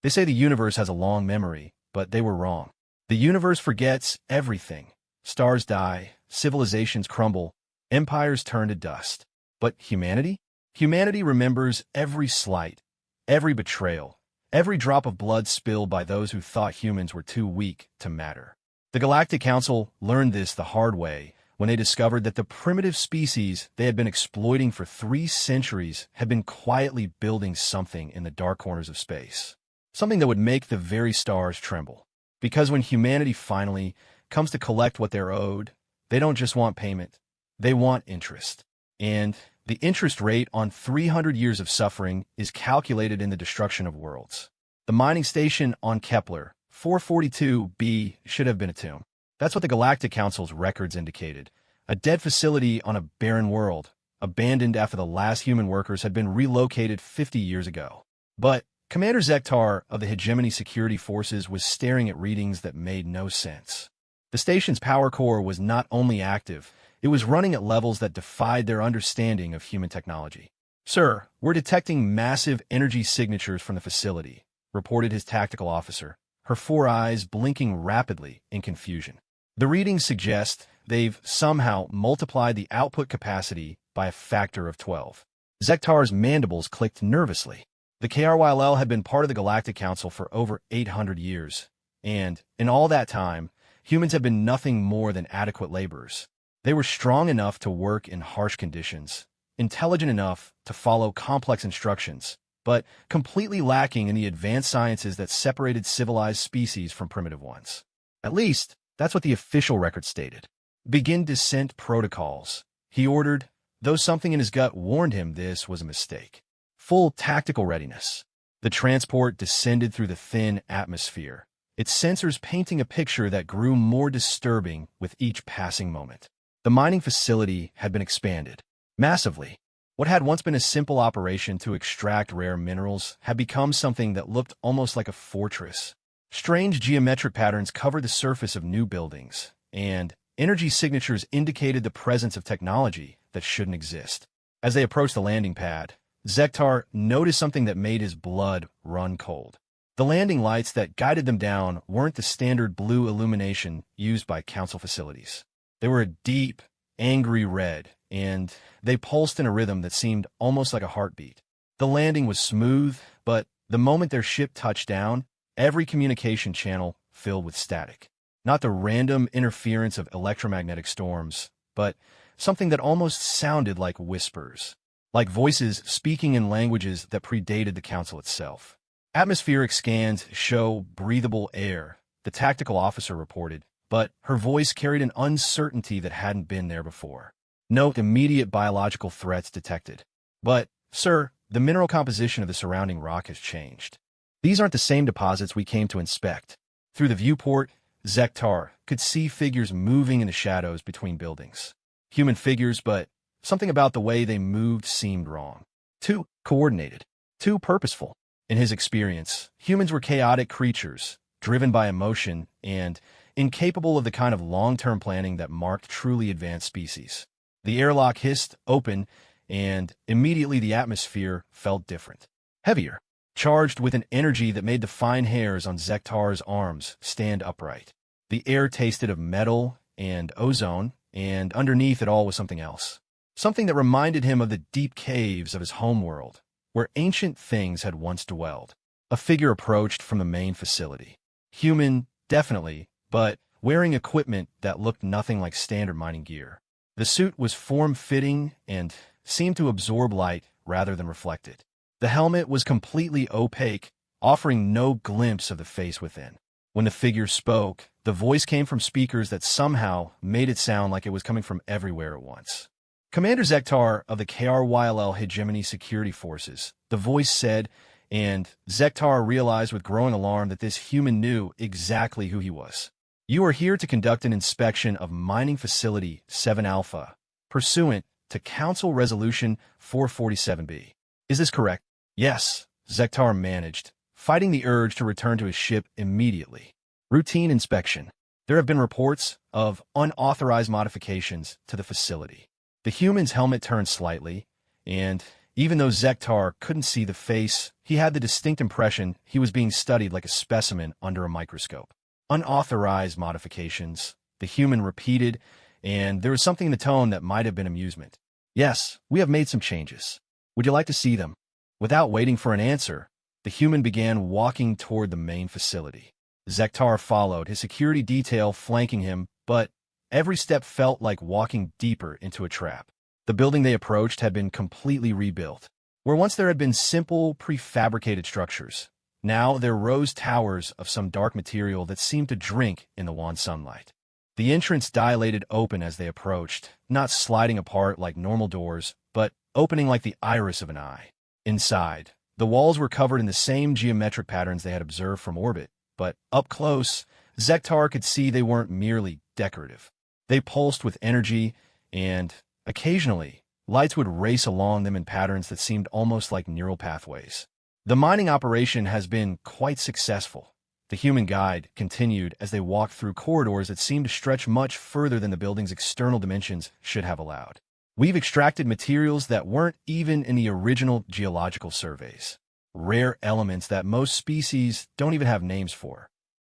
They say the universe has a long memory, but they were wrong. The universe forgets everything. Stars die, civilizations crumble, empires turn to dust. But humanity? Humanity remembers every slight, every betrayal, every drop of blood spilled by those who thought humans were too weak to matter. The Galactic Council learned this the hard way when they discovered that the primitive species they had been exploiting for 3 centuries had been quietly building something in the dark corners of space. Something that would make the very stars tremble. Because when humanity finally comes to collect what they're owed, they don't just want payment, they want interest. And the interest rate on 300 years of suffering is calculated in the destruction of worlds. The mining station on Kepler 442b should have been a tomb. That's what the Galactic Council's records indicated. A dead facility on a barren world, abandoned after the last human workers had been relocated 50 years ago. But Commander Zektar of the Hegemony Security Forces was staring at readings that made no sense. The station's power core was not only active, it was running at levels that defied their understanding of human technology. "Sir, we're detecting massive energy signatures from the facility," reported his tactical officer, her 4 eyes blinking rapidly in confusion. The readings suggest they've somehow multiplied the output capacity by a factor of 12. Zektar's mandibles clicked nervously. The KRYLL had been part of the Galactic Council for over 800 years, and in all that time, humans had been nothing more than adequate laborers. They were strong enough to work in harsh conditions, intelligent enough to follow complex instructions, but completely lacking in the advanced sciences that separated civilized species from primitive ones. At least, that's what the official record stated. "Begin descent protocols," he ordered, though something in his gut warned him this was a mistake. Full tactical readiness. The transport descended through the thin atmosphere, its sensors painting a picture that grew more disturbing with each passing moment. The mining facility had been expanded massively. What had once been a simple operation to extract rare minerals had become something that looked almost like a fortress. Strange geometric patterns covered the surface of new buildings, and energy signatures indicated the presence of technology that shouldn't exist. As they approached the landing pad, Zektar noticed something that made his blood run cold. The landing lights that guided them down weren't the standard blue illumination used by council facilities. They were a deep, angry red, and they pulsed in a rhythm that seemed almost like a heartbeat. The landing was smooth, but the moment their ship touched down, every communication channel filled with static. Not the random interference of electromagnetic storms, but something that almost sounded like whispers, like voices speaking in languages that predated the council itself. "Atmospheric scans show breathable air," the tactical officer reported, but her voice carried an uncertainty that hadn't been there before. "Note immediate biological threats detected. But, sir, the mineral composition of the surrounding rock has changed. These aren't the same deposits we came to inspect." Through the viewport, Zektar could see figures moving in the shadows between buildings. Human figures, but something about the way they moved seemed wrong. Too coordinated, too purposeful. In his experience, humans were chaotic creatures, driven by emotion and incapable of the kind of long-term planning that marked truly advanced species. The airlock hissed open, and immediately the atmosphere felt different. Heavier, charged with an energy that made the fine hairs on Zektar's arms stand upright. The air tasted of metal and ozone, and underneath it all was something else. Something that reminded him of the deep caves of his homeworld, where ancient things had once dwelled. A figure approached from the main facility. Human, definitely, but wearing equipment that looked nothing like standard mining gear. The suit was form-fitting and seemed to absorb light rather than reflect it. The helmet was completely opaque, offering no glimpse of the face within. When the figure spoke, the voice came from speakers that somehow made it sound like it was coming from everywhere at once. "Commander Zektar of the KRYLL Hegemony Security Forces," the voice said, and Zektar realized with growing alarm that this human knew exactly who he was. "You are here to conduct an inspection of Mining Facility 7 Alpha, pursuant to Council Resolution 447B. Is this correct?" "Yes," Zektar managed, fighting the urge to return to his ship immediately. "Routine inspection. There have been reports of unauthorized modifications to the facility." The human's helmet turned slightly, and even though Zektar couldn't see the face, he had the distinct impression he was being studied like a specimen under a microscope. Unauthorized modifications, the human repeated, and there was something in the tone that might have been amusement. Yes, we have made some changes. Would you like to see them? Without waiting for an answer, the human began walking toward the main facility. Zektar followed, his security detail flanking him, but every step felt like walking deeper into a trap. The building they approached had been completely rebuilt. Where once there had been simple, prefabricated structures, now there rose towers of some dark material that seemed to drink in the wan sunlight. The entrance dilated open as they approached, not sliding apart like normal doors, but opening like the iris of an eye. Inside, the walls were covered in the same geometric patterns they had observed from orbit, but up close, Zektar could see they weren't merely decorative. They pulsed with energy, and, occasionally, lights would race along them in patterns that seemed almost like neural pathways. The mining operation has been quite successful, the human guide continued as they walked through corridors that seemed to stretch much further than the building's external dimensions should have allowed. We've extracted materials that weren't even in the original geological surveys. Rare elements that most species don't even have names for.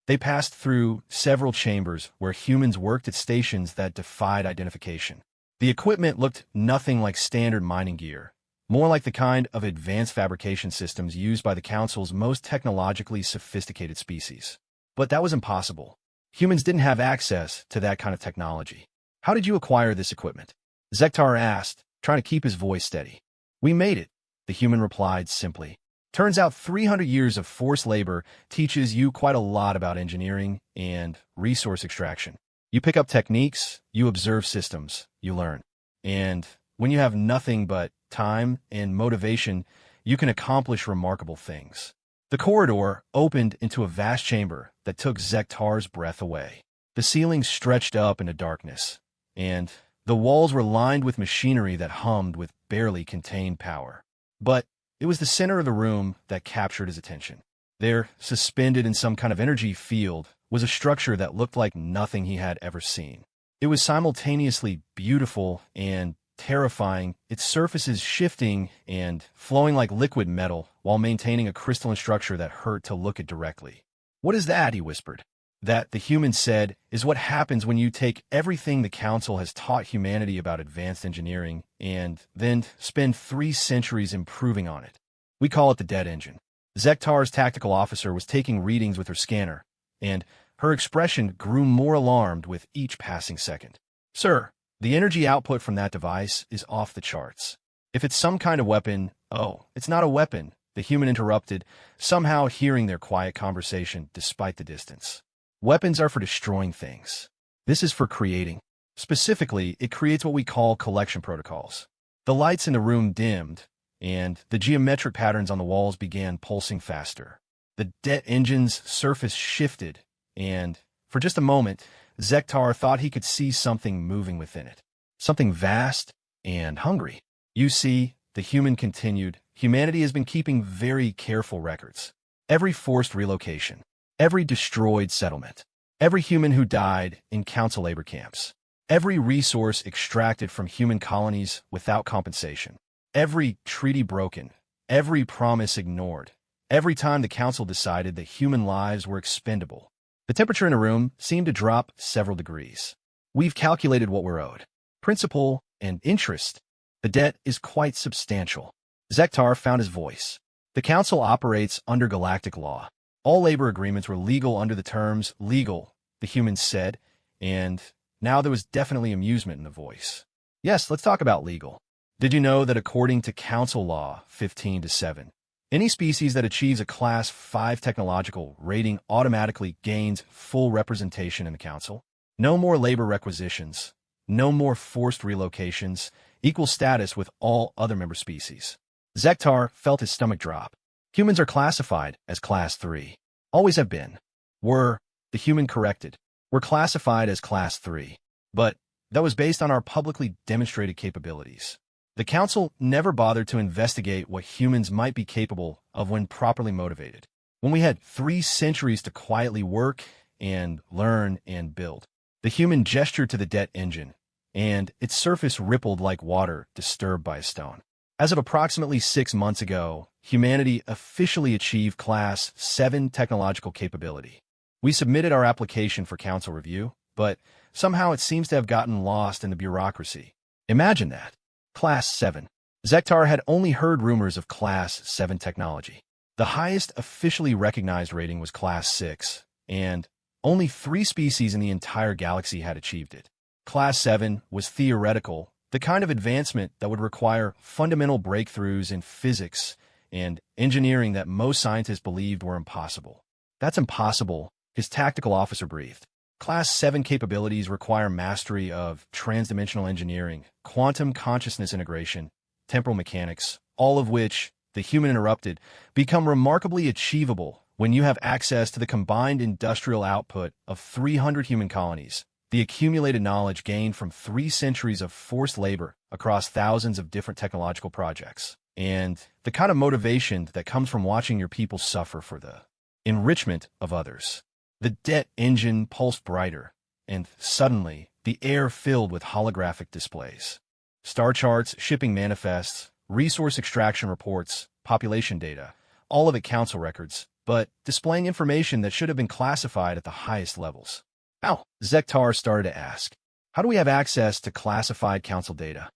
They passed through several chambers where humans worked at stations that defied identification. The equipment looked nothing like standard mining gear, more like the kind of advanced fabrication systems used by the Council's most technologically sophisticated species. But that was impossible. Humans didn't have access to that kind of technology. How did you acquire this equipment? Zektar asked, trying to keep his voice steady. We made it, the human replied simply. Turns out 300 years of forced labor teaches you quite a lot about engineering and resource extraction. You pick up techniques, you observe systems, you learn. And when you have nothing but time and motivation, you can accomplish remarkable things. The corridor opened into a vast chamber that took Zektar's breath away. The ceiling stretched up into darkness, and the walls were lined with machinery that hummed with barely contained power. But it was the center of the room that captured his attention. There, suspended in some kind of energy field, was a structure that looked like nothing he had ever seen. It was simultaneously beautiful and terrifying, its surfaces shifting and flowing like liquid metal while maintaining a crystalline structure that hurt to look at directly. What is that? He whispered. That, the human said, is what happens when you take everything the Council has taught humanity about advanced engineering and then spend 3 centuries improving on it. We call it the dead engine. Zektar's tactical officer was taking readings with her scanner, and her expression grew more alarmed with each passing second. Sir, the energy output from that device is off the charts. If it's some kind of weapon— Oh, it's not a weapon, the human interrupted, somehow hearing their quiet conversation despite the distance. Weapons are for destroying things. This is for creating. Specifically, it creates what we call collection protocols. The lights in the room dimmed, and the geometric patterns on the walls began pulsing faster. The jet engine's surface shifted, and, for just a moment, Zektar thought he could see something moving within it. Something vast and hungry. You see, the human continued, humanity has been keeping very careful records. Every forced relocation, every destroyed settlement, every human who died in Council labor camps, every resource extracted from human colonies without compensation, every treaty broken, every promise ignored, every time the Council decided that human lives were expendable. The temperature in the room seemed to drop several degrees. We've calculated what we're owed. Principal and interest. The debt is quite substantial. Zektar found his voice. The Council operates under galactic law. All labor agreements were legal under the terms legal, the human said, and now there was definitely amusement in the voice. Yes, let's talk about legal. Did you know that according to Council Law 15-7, any species that achieves a Class 5 technological rating automatically gains full representation in the Council? No more labor requisitions, no more forced relocations, equal status with all other member species. Zektar felt his stomach drop. Humans are classified as Class 3. Always have been. The human corrected. We're classified as Class 3. But that was based on our publicly demonstrated capabilities. The Council never bothered to investigate what humans might be capable of when properly motivated. When we had 3 centuries to quietly work and learn and build. The human gestured to the jet engine, and its surface rippled like water disturbed by a stone. As of approximately 6 months ago, humanity officially achieved Class 7 technological capability. We submitted our application for council review, but somehow it seems to have gotten lost in the bureaucracy. Imagine that. Class 7. Zektar had only heard rumors of Class 7 technology. The highest officially recognized rating was Class 6, and only 3 species in the entire galaxy had achieved it. Class 7 was theoretical, the kind of advancement that would require fundamental breakthroughs in physics and engineering that most scientists believed were impossible. That's impossible, his tactical officer breathed. Class 7 capabilities require mastery of transdimensional engineering, quantum consciousness integration, temporal mechanics, all of which, the human interrupted, become remarkably achievable when you have access to the combined industrial output of 300 human colonies, the accumulated knowledge gained from 3 centuries of forced labor across thousands of different technological projects, and the kind of motivation that comes from watching your people suffer for the enrichment of others. The jet engine pulsed brighter, and suddenly the air filled with holographic displays. Star charts, shipping manifests, resource extraction reports, population data, all of it council records, but displaying information that should have been classified at the highest levels. How? Zektar started to ask. How do we have access to classified council data?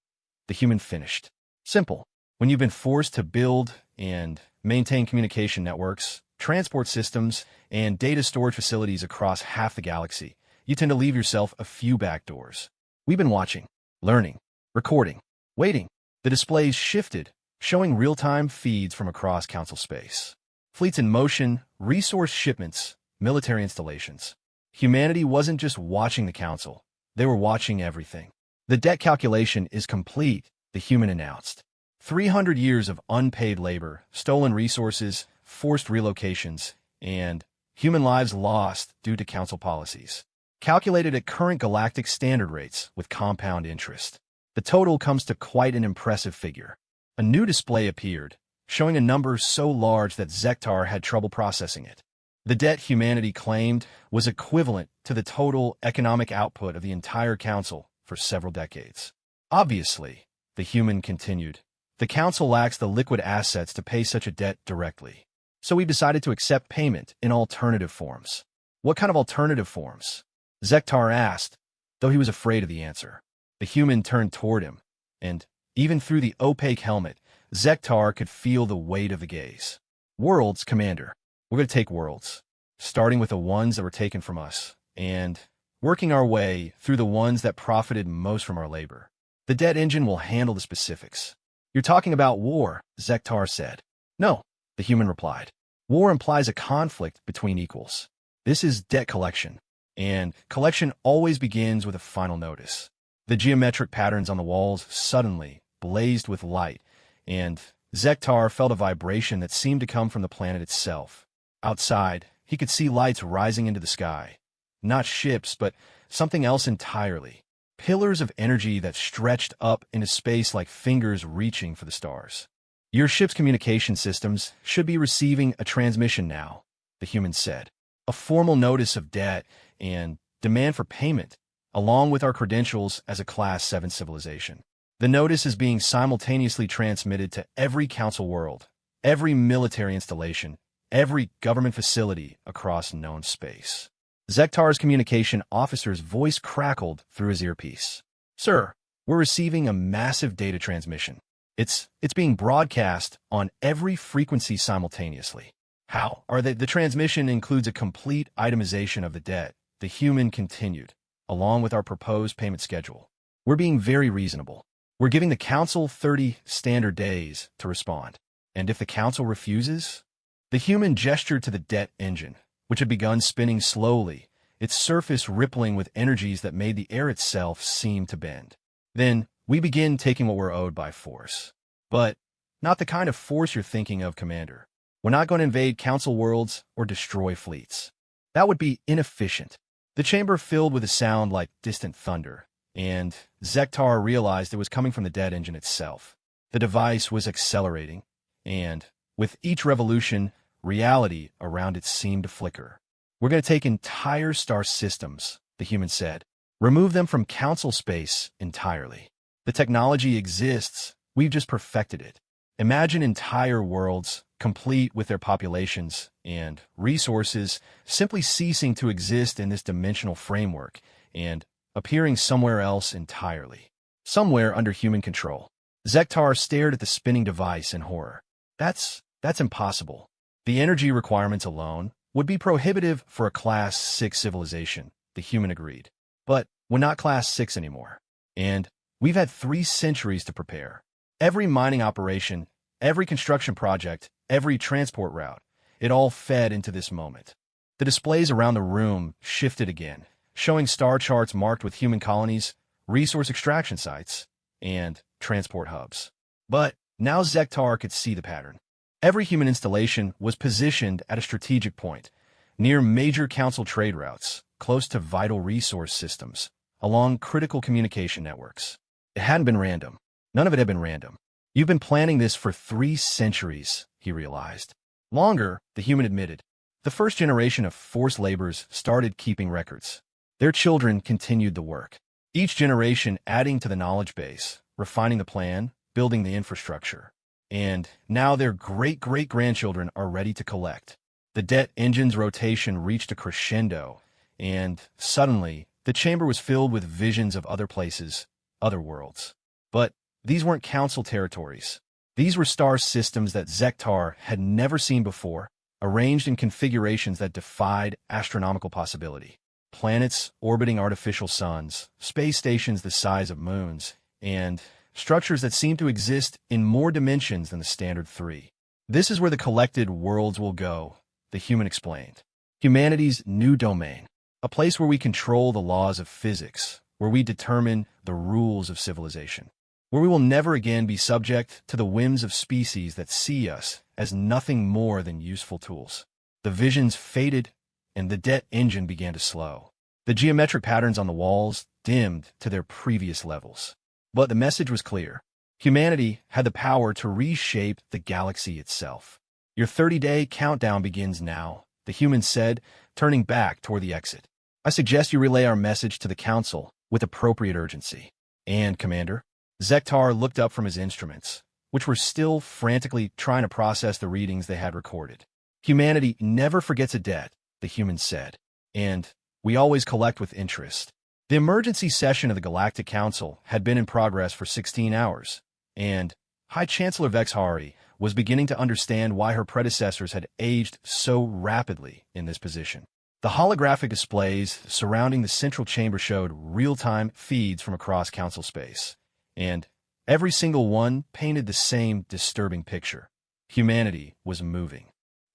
The human finished. Simple. When you've been forced to build and maintain communication networks, transport systems, and data storage facilities across half the galaxy, you tend to leave yourself a few back doors. We've been watching, learning, recording, waiting. The displays shifted, showing real-time feeds from across council space. Fleets in motion, resource shipments, military installations. Humanity wasn't just watching the council. They were watching everything. The debt calculation is complete, the human announced. 300 years of unpaid labor, stolen resources, forced relocations, and human lives lost due to council policies. Calculated at current galactic standard rates with compound interest. The total comes to quite an impressive figure. A new display appeared, showing a number so large that Zektar had trouble processing it. The debt humanity claimed was equivalent to the total economic output of the entire council for several decades. Obviously, the human continued, the council lacks the liquid assets to pay such a debt directly. So we've decided to accept payment in alternative forms. What kind of alternative forms? Zektar asked, though he was afraid of the answer. The human turned toward him, and, even through the opaque helmet, Zektar could feel the weight of the gaze. Worlds, Commander. We're going to take worlds, starting with the ones that were taken from us, and working our way through the ones that profited most from our labor. The debt engine will handle the specifics. You're talking about war, Zektar said. No, the human replied. War implies a conflict between equals. This is debt collection, and collection always begins with a final notice. The geometric patterns on the walls suddenly blazed with light, and Zektar felt a vibration that seemed to come from the planet itself. Outside, he could see lights rising into the sky. Not ships, but something else entirely. Pillars of energy that stretched up into space like fingers reaching for the stars. Your ship's communication systems should be receiving a transmission now, the human said. A formal notice of debt and demand for payment, along with our credentials as a Class 7 civilization. The notice is being simultaneously transmitted to every council world, every military installation, every government facility across known space. Zektar's communication officer's voice crackled through his earpiece. Sir, we're receiving a massive data transmission. It's being broadcast on every frequency simultaneously. How? The transmission includes a complete itemization of the debt, the human continued, along with our proposed payment schedule. We're being very reasonable. We're giving the council 30 standard days to respond. And if the council refuses? The human gestured to the debt engine, which had begun spinning slowly, its surface rippling with energies that made the air itself seem to bend. Then we begin taking what we're owed by force. But not the kind of force you're thinking of, Commander. We're not going to invade council worlds or destroy fleets. That would be inefficient. The chamber filled with a sound like distant thunder, and Zektar realized it was coming from the debt engine itself. The device was accelerating, and, with each revolution, reality around it seemed to flicker. We're going to take entire star systems, the human said. Remove them from council space entirely. The technology exists, We've just perfected it. Imagine entire worlds, complete with their populations and resources, simply ceasing to exist in this dimensional framework and appearing somewhere else entirely. Somewhere under human control. Zektar stared at the spinning device in horror. That's impossible. The energy requirements alone would be prohibitive for a Class 6 civilization, the human agreed. But we're not Class 6 anymore. And we've had 3 centuries to prepare. Every mining operation, every construction project, every transport route, it all fed into this moment. The displays around the room shifted again, showing star charts marked with human colonies, resource extraction sites, and transport hubs. But now Zektar could see the pattern. Every human installation was positioned at a strategic point, near major council trade routes, close to vital resource systems, along critical communication networks. It hadn't been random. None of it had been random. You've been planning this for 3 centuries, he realized. Longer, the human admitted. The first generation of forced laborers started keeping records. Their children continued the work. Each generation adding to the knowledge base, refining the plan, building the infrastructure. And now their great-great-grandchildren are ready to collect. The jet engine's rotation reached a crescendo, and suddenly, the chamber was filled with visions of other places, other worlds. But these weren't council territories. These were star systems that Zektar had never seen before, arranged in configurations that defied astronomical possibility. Planets orbiting artificial suns, space stations the size of moons, and structures that seemed to exist in more dimensions than the standard 3. This is where the collected worlds will go, the human explained. Humanity's new domain, a place where we control the laws of physics, where we determine the rules of civilization, where we will never again be subject to the whims of species that see us as nothing more than useful tools. The visions faded, and the jet engine began to slow. The geometric patterns on the walls dimmed to their previous levels. But the message was clear. Humanity had the power to reshape the galaxy itself. Your 30-day countdown begins now, the human said, turning back toward the exit. I suggest you relay our message to the Council with appropriate urgency. And, Commander? Zektar looked up from his instruments, which were still frantically trying to process the readings they had recorded. Humanity never forgets a debt, the human said. And we always collect with interest. The emergency session of the Galactic Council had been in progress for 16 hours, and High Chancellor Vexhari was beginning to understand why her predecessors had aged so rapidly in this position. The holographic displays surrounding the central chamber showed real-time feeds from across council space, and every single one painted the same disturbing picture. Humanity was moving.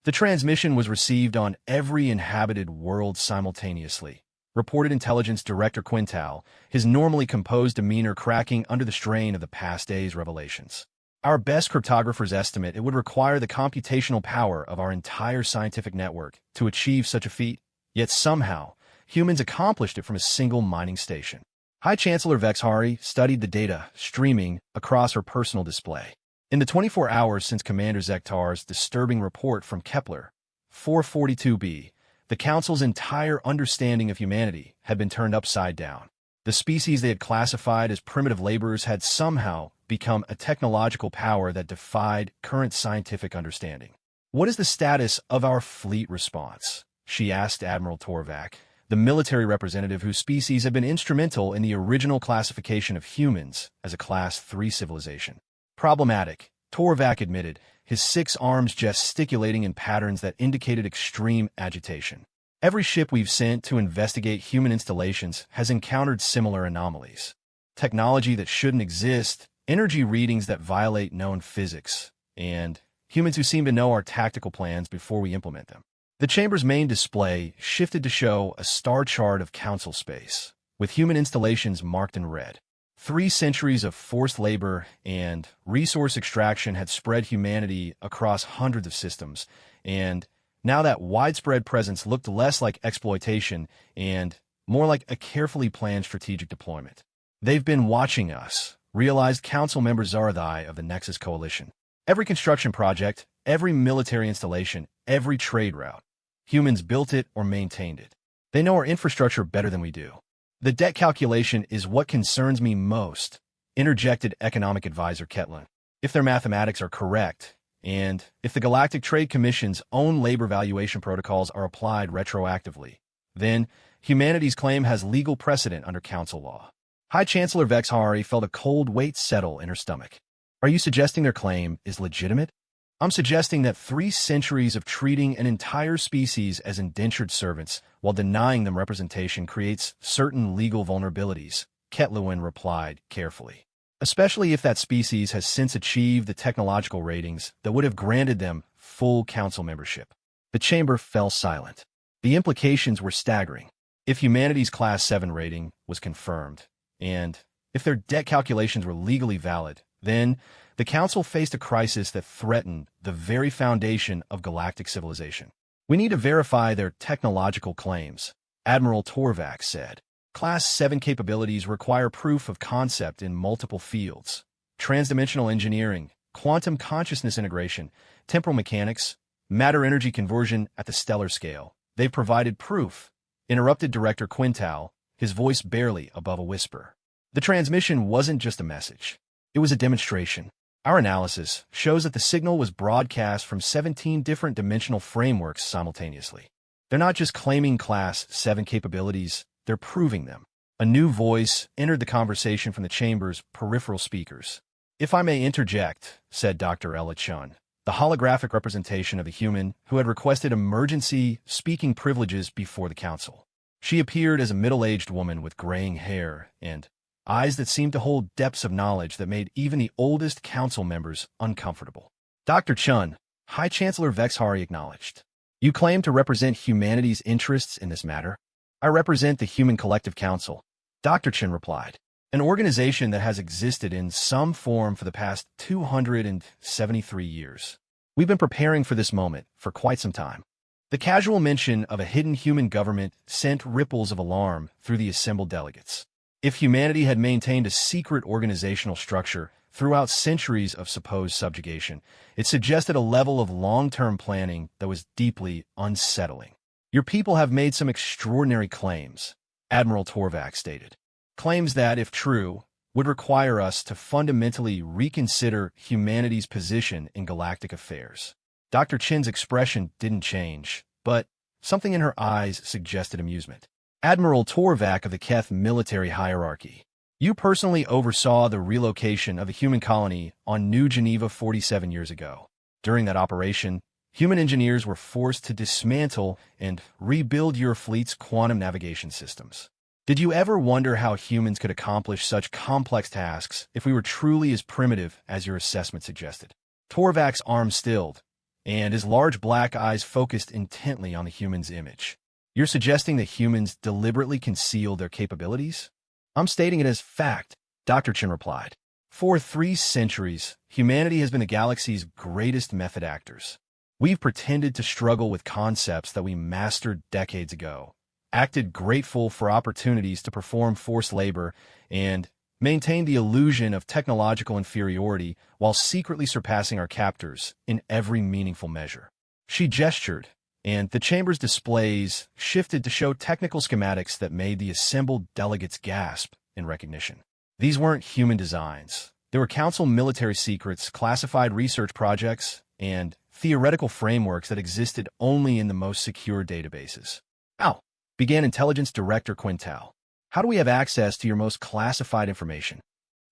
The transmission was received on every inhabited world simultaneously, reported Intelligence Director Quintal, his normally composed demeanor cracking under the strain of the past day's revelations. Our best cryptographers estimate it would require the computational power of our entire scientific network to achieve such a feat, yet somehow, humans accomplished it from a single mining station. High Chancellor Vexhari studied the data streaming across her personal display. In the 24 hours since Commander Zektar's disturbing report from Kepler 442b, the Council's entire understanding of humanity had been turned upside down. The species they had classified as primitive laborers had somehow become a technological power that defied current scientific understanding. What is the status of our fleet response? She asked Admiral Torvak, the military representative whose species had been instrumental in the original classification of humans as a Class 3 civilization. Problematic, Torvak admitted, his 6 arms gesticulating in patterns that indicated extreme agitation. Every ship we've sent to investigate human installations has encountered similar anomalies. Technology that shouldn't exist, energy readings that violate known physics, and humans who seem to know our tactical plans before we implement them. The chamber's main display shifted to show a star chart of council space, with human installations marked in red. 3 centuries of forced labor and resource extraction had spread humanity across hundreds of systems, and now that widespread presence looked less like exploitation and more like a carefully planned strategic deployment. They've been watching us, realized Council member Zaradai of the Nexus Coalition. Every construction project, every military installation, every trade route. Humans built it or maintained it. They know our infrastructure better than we do. The debt calculation is what concerns me most, interjected economic advisor Ketlin. If their mathematics are correct, and if the Galactic Trade Commission's own labor valuation protocols are applied retroactively, then humanity's claim has legal precedent under council law. High Chancellor Vexhari felt a cold weight settle in her stomach. Are you suggesting their claim is legitimate? I'm suggesting that 3 centuries of treating an entire species as indentured servants while denying them representation creates certain legal vulnerabilities, Ketlin replied carefully. Especially if that species has since achieved the technological ratings that would have granted them full council membership. The chamber fell silent. The implications were staggering. If humanity's Class 7 rating was confirmed, and if their debt calculations were legally valid, then the council faced a crisis that threatened the very foundation of galactic civilization. We need to verify their technological claims, Admiral Torvac said. Class 7 capabilities require proof of concept in multiple fields: transdimensional engineering, quantum consciousness integration, temporal mechanics, matter-energy conversion at the stellar scale. They've provided proof, interrupted Director Quintal, his voice barely above a whisper. The transmission wasn't just a message. It was a demonstration. Our analysis shows that the signal was broadcast from 17 different dimensional frameworks simultaneously. They're not just claiming Class 7 capabilities, they're proving them. A new voice entered the conversation from the chamber's peripheral speakers. If I may interject, said Dr. Ella Chun, the holographic representation of a human who had requested emergency speaking privileges before the council. She appeared as a middle-aged woman with graying hair and eyes that seemed to hold depths of knowledge that made even the oldest council members uncomfortable. Dr. Chun, High Chancellor Vexhari acknowledged. You claim to represent humanity's interests in this matter? I represent the Human Collective Council, Dr. Chun replied, an organization that has existed in some form for the past 273 years. We've been preparing for this moment for quite some time. The casual mention of a hidden human government sent ripples of alarm through the assembled delegates. If humanity had maintained a secret organizational structure throughout centuries of supposed subjugation, it suggested a level of long-term planning that was deeply unsettling. Your people have made some extraordinary claims, Admiral Torvac stated. Claims that, if true, would require us to fundamentally reconsider humanity's position in galactic affairs. Dr. Chin's expression didn't change, but something in her eyes suggested amusement. Admiral Torvac of the Keth military hierarchy. You personally oversaw the relocation of a human colony on New Geneva 47 years ago. During that operation, human engineers were forced to dismantle and rebuild your fleet's quantum navigation systems. Did you ever wonder how humans could accomplish such complex tasks if we were truly as primitive as your assessment suggested? Torvac's arm stilled, and his large black eyes focused intently on the human's image. You're suggesting that humans deliberately concealed their capabilities? I'm stating it as fact, Dr. Chin replied. For 3 centuries, humanity has been the galaxy's greatest method actors. We've pretended to struggle with concepts that we mastered decades ago, acted grateful for opportunities to perform forced labor, and maintained the illusion of technological inferiority while secretly surpassing our captors in every meaningful measure. She gestured, and the chamber's displays shifted to show technical schematics that made the assembled delegates gasp in recognition. These weren't human designs. They were council military secrets, classified research projects, and theoretical frameworks that existed only in the most secure databases. How? Began Intelligence Director Quintal. How do we have access to your most classified information?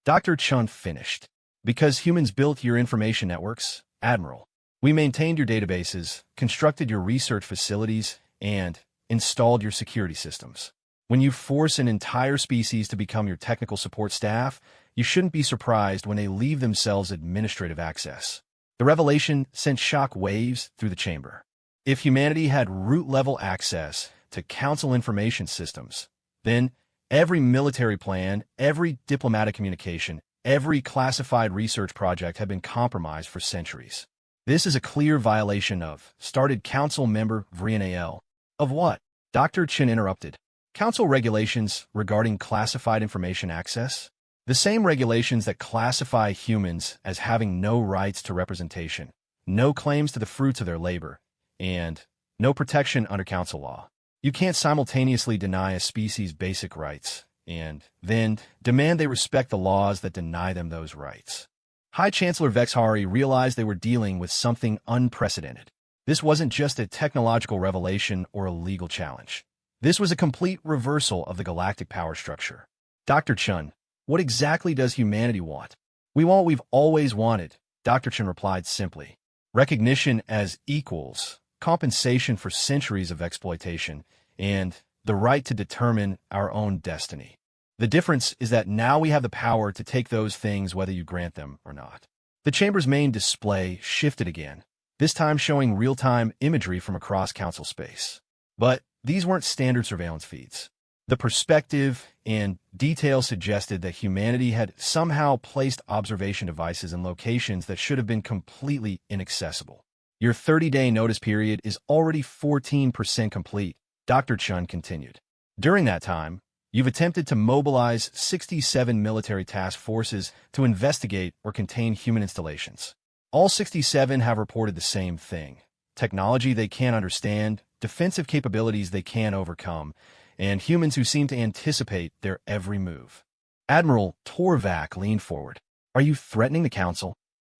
Dr. Chun finished. Because humans built your information networks, Admiral. We maintained your databases, constructed your research facilities, and installed your security systems. When you force an entire species to become your technical support staff, you shouldn't be surprised when they leave themselves administrative access. The revelation sent shock waves through the chamber. If humanity had root-level access to council information systems, then every military plan, every diplomatic communication, every classified research project had been compromised for centuries. This is a clear violation of, started Council Member Vrianael. Of what? Dr. Chin interrupted. Council regulations regarding classified information access? The same regulations that classify humans as having no rights to representation, no claims to the fruits of their labor, and no protection under council law. You can't simultaneously deny a species basic rights and then demand they respect the laws that deny them those rights. High Chancellor Vexhari realized they were dealing with something unprecedented. This wasn't just a technological revelation or a legal challenge. This was a complete reversal of the galactic power structure. Dr. Chun, what exactly does humanity want? We want what we've always wanted, Dr. Chun replied simply. Recognition as equals, compensation for centuries of exploitation, and the right to determine our own destiny. The difference is that now we have the power to take those things whether you grant them or not. The chamber's main display shifted again, this time showing real-time imagery from across council space. But these weren't standard surveillance feeds. The perspective and detail suggested that humanity had somehow placed observation devices in locations that should have been completely inaccessible. Your 30-day notice period is already 14% complete, Dr. Chun continued. During that time, you've attempted to mobilize 67 military task forces to investigate or contain human installations. All 67 have reported the same thing: technology they can't understand, defensive capabilities they can't overcome, and humans who seem to anticipate their every move. Admiral Torvak leaned forward. Are you threatening the Council?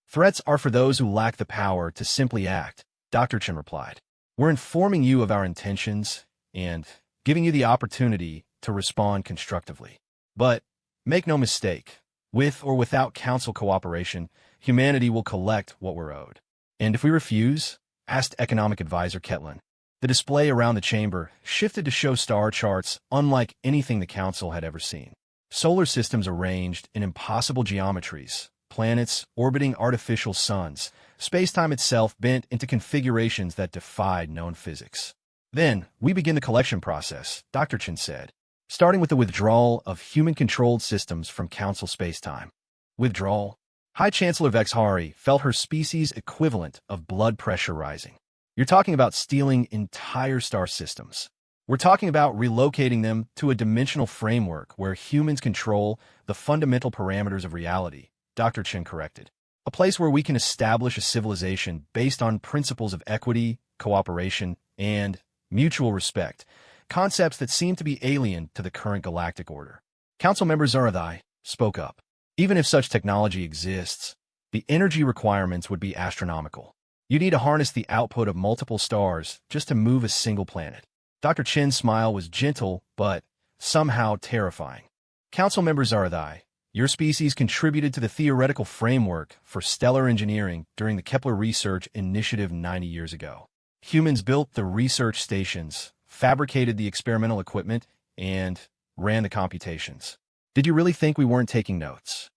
Threats are for those who lack the power to simply act, Dr. Chen replied. We're informing you of our intentions and giving you the opportunity to respond constructively. But make no mistake, with or without Council cooperation, humanity will collect what we're owed. And if we refuse, asked Economic Advisor Ketlin. The display around the chamber shifted to show star charts unlike anything the Council had ever seen. Solar systems arranged in impossible geometries, planets orbiting artificial suns, space-time itself bent into configurations that defied known physics. Then, we begin the collection process, Dr. Chen said, starting with the withdrawal of human-controlled systems from Council space-time. Withdrawal? High Chancellor Vexhari felt her species' equivalent of blood pressure rising. You're talking about stealing entire star systems. We're talking about relocating them to a dimensional framework where humans control the fundamental parameters of reality, Dr. Chen corrected. A place where we can establish a civilization based on principles of equity, cooperation, and mutual respect, concepts that seem to be alien to the current galactic order. Council member Zaradai spoke up. Even if such technology exists, the energy requirements would be astronomical. You need to harness the output of multiple stars just to move a single planet. Dr. Chen's smile was gentle, but somehow terrifying. Council member Zaradai, your species contributed to the theoretical framework for stellar engineering during the Kepler Research Initiative 90 years ago. Humans built the research stations, fabricated the experimental equipment, and ran the computations. Did you really think we weren't taking notes?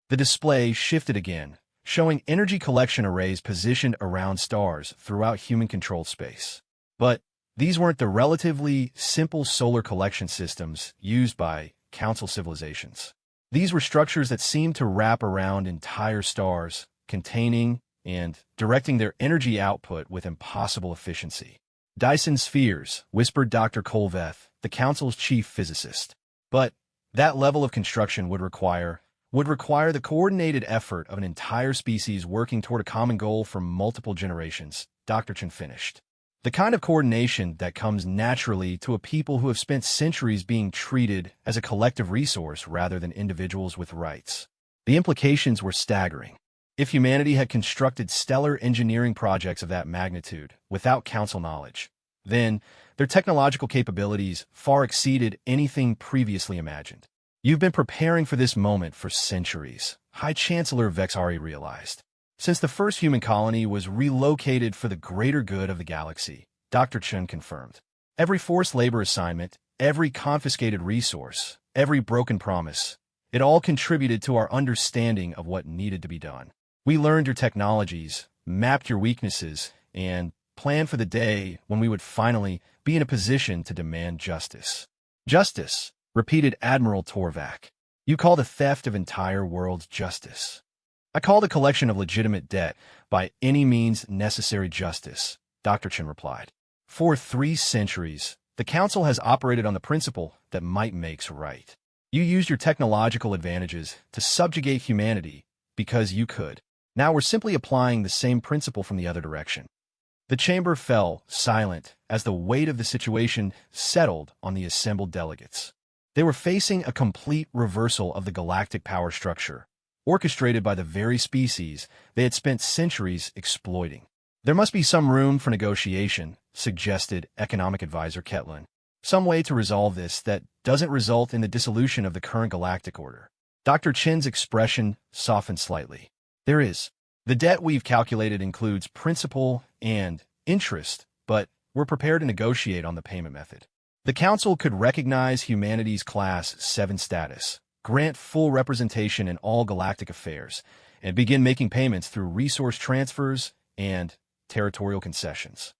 The display shifted again, showing energy collection arrays positioned around stars throughout human-controlled space. But these weren't the relatively simple solar collection systems used by Council civilizations. These were structures that seemed to wrap around entire stars, containing and directing their energy output with impossible efficiency. Dyson spheres, whispered Dr. Kolveth, the Council's chief physicist. But that level of construction would require the coordinated effort of an entire species working toward a common goal for multiple generations, Dr. Chen finished. The kind of coordination that comes naturally to a people who have spent centuries being treated as a collective resource rather than individuals with rights. The implications were staggering. If humanity had constructed stellar engineering projects of that magnitude without Council knowledge, then their technological capabilities far exceeded anything previously imagined. You've been preparing for this moment for centuries, High Chancellor Vexhari realized. Since the first human colony was relocated for the greater good of the galaxy, Dr. Chen confirmed. Every forced labor assignment, every confiscated resource, every broken promise, it all contributed to our understanding of what needed to be done. We learned your technologies, mapped your weaknesses, and planned for the day when we would finally be in a position to demand justice. Justice, repeated Admiral Torvak. You call the theft of entire worlds justice. I call the collection of legitimate debt by any means necessary justice, Dr. Chen replied. For 3 centuries, the Council has operated on the principle that might makes right. You used your technological advantages to subjugate humanity because you could. Now we're simply applying the same principle from the other direction. The chamber fell silent as the weight of the situation settled on the assembled delegates. They were facing a complete reversal of the galactic power structure, orchestrated by the very species they had spent centuries exploiting. There must be some room for negotiation, suggested economic advisor Ketlin. Some way to resolve this that doesn't result in the dissolution of the current galactic order. Dr. Chen's expression softened slightly. There is. The debt we've calculated includes principal and interest, but we're prepared to negotiate on the payment method. The Council could recognize humanity's Class 7 status, grant full representation in all galactic affairs, and begin making payments through resource transfers and territorial concessions.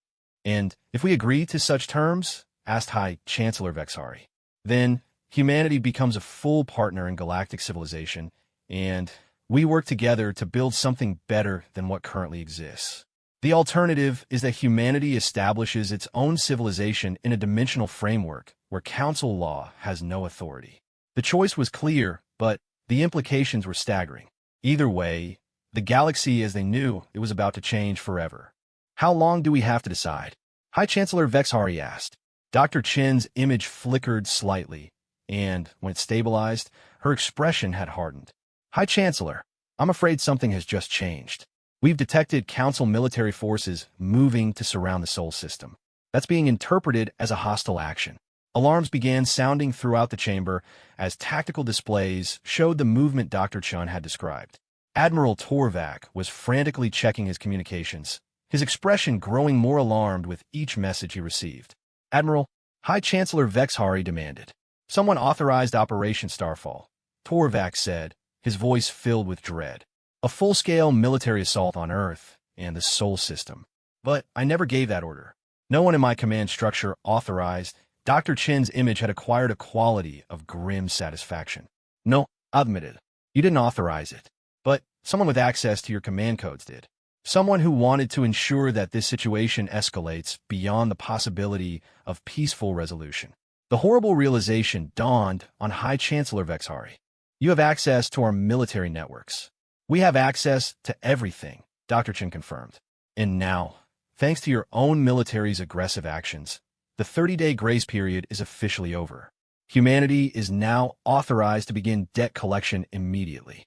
And if we agree to such terms, asked High Chancellor Vexari, then humanity becomes a full partner in galactic civilization, and we work together to build something better than what currently exists. The alternative is that humanity establishes its own civilization in a dimensional framework where council law has no authority. The choice was clear, but the implications were staggering. Either way, the galaxy as they knew it was about to change forever. How long do we have to decide? High Chancellor Vexari asked. Dr. Chen's image flickered slightly, and when it stabilized, her expression had hardened. High Chancellor, I'm afraid something has just changed. We've detected Council military forces moving to surround the Sol system. That's being interpreted as a hostile action. Alarms began sounding throughout the chamber as tactical displays showed the movement Dr. Chen had described. Admiral Torvak was frantically checking his communications, his expression growing more alarmed with each message he received. Admiral, High Chancellor Vexari demanded. Someone authorized Operation Starfall, Torvak said, his voice filled with dread. A full-scale military assault on Earth and the Sol system. But I never gave that order. No one in my command structure authorized. Dr. Chen's image had acquired a quality of grim satisfaction. No, admitted. You didn't authorize it. But someone with access to your command codes did. Someone who wanted to ensure that this situation escalates beyond the possibility of peaceful resolution. The horrible realization dawned on High Chancellor Vexari. You have access to our military networks. We have access to everything, Dr. Chen confirmed. And now, thanks to your own military's aggressive actions, the 30-day grace period is officially over. Humanity is now authorized to begin debt collection immediately.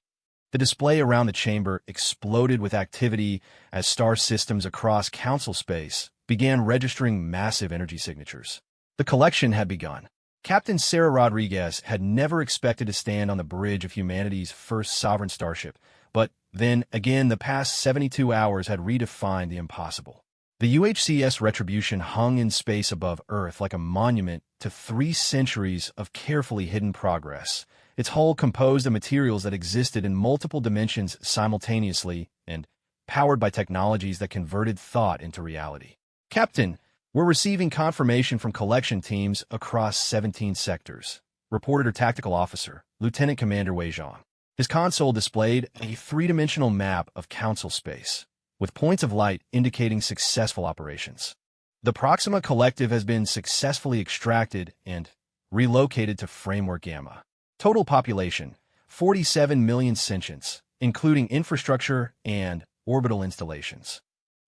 The display around the chamber exploded with activity as star systems across Council space began registering massive energy signatures. The collection had begun. Captain Sarah Rodriguez had never expected to stand on the bridge of humanity's first sovereign starship, but then again the past 72 hours had redefined the impossible. The UHCS Retribution hung in space above Earth like a monument to 3 centuries of carefully hidden progress, its hull composed of materials that existed in multiple dimensions simultaneously and powered by technologies that converted thought into reality. Captain, we're receiving confirmation from collection teams across 17 sectors, reported her tactical officer, Lieutenant Commander Wei Zhang. His console displayed a 3-dimensional map of Council space, with points of light indicating successful operations. The Proxima Collective has been successfully extracted and relocated to Framework Gamma. Total population, 47 million sentients, including infrastructure and orbital installations.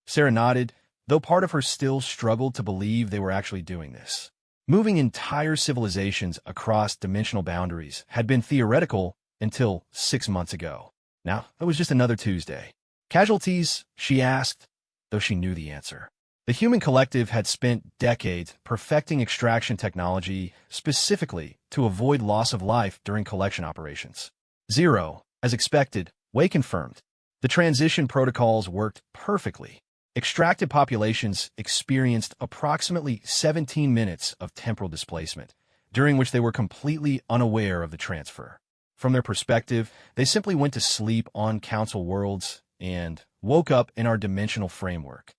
Sarah nodded, though part of her still struggled to believe they were actually doing this. Moving entire civilizations across dimensional boundaries had been theoretical until 6 months ago. Now, it was just another Tuesday. Casualties, she asked, though she knew the answer. The human collective had spent decades perfecting extraction technology specifically to avoid loss of life during collection operations. 0, as expected, Wei confirmed. The transition protocols worked perfectly. Extracted populations experienced approximately 17 minutes of temporal displacement, during which they were completely unaware of the transfer. From their perspective, they simply went to sleep on Council worlds and woke up in our dimensional framework.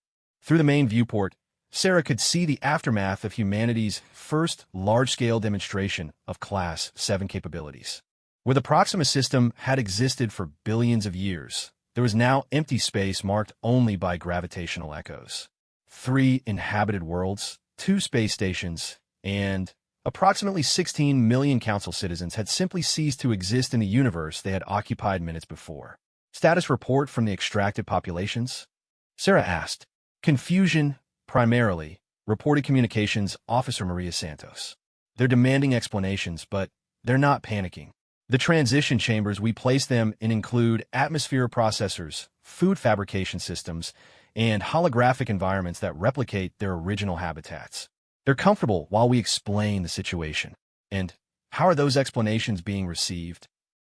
Through the main viewport, Sarah could see the aftermath of humanity's first large-scale demonstration of Class 7 capabilities. Where the Proxima system had existed for billions of years, there was now empty space marked only by gravitational echoes. 3 inhabited worlds, 2 space stations, and approximately 16 million Council citizens had simply ceased to exist in the universe they had occupied minutes before. Status report from the extracted populations? Sarah asked. Confusion, primarily, reported Communications Officer Maria Santos. They're demanding explanations, but they're not panicking. The transition chambers we place them in include atmosphere processors, food fabrication systems, and holographic environments that replicate their original habitats. They're comfortable while we explain the situation. And how are those explanations being received?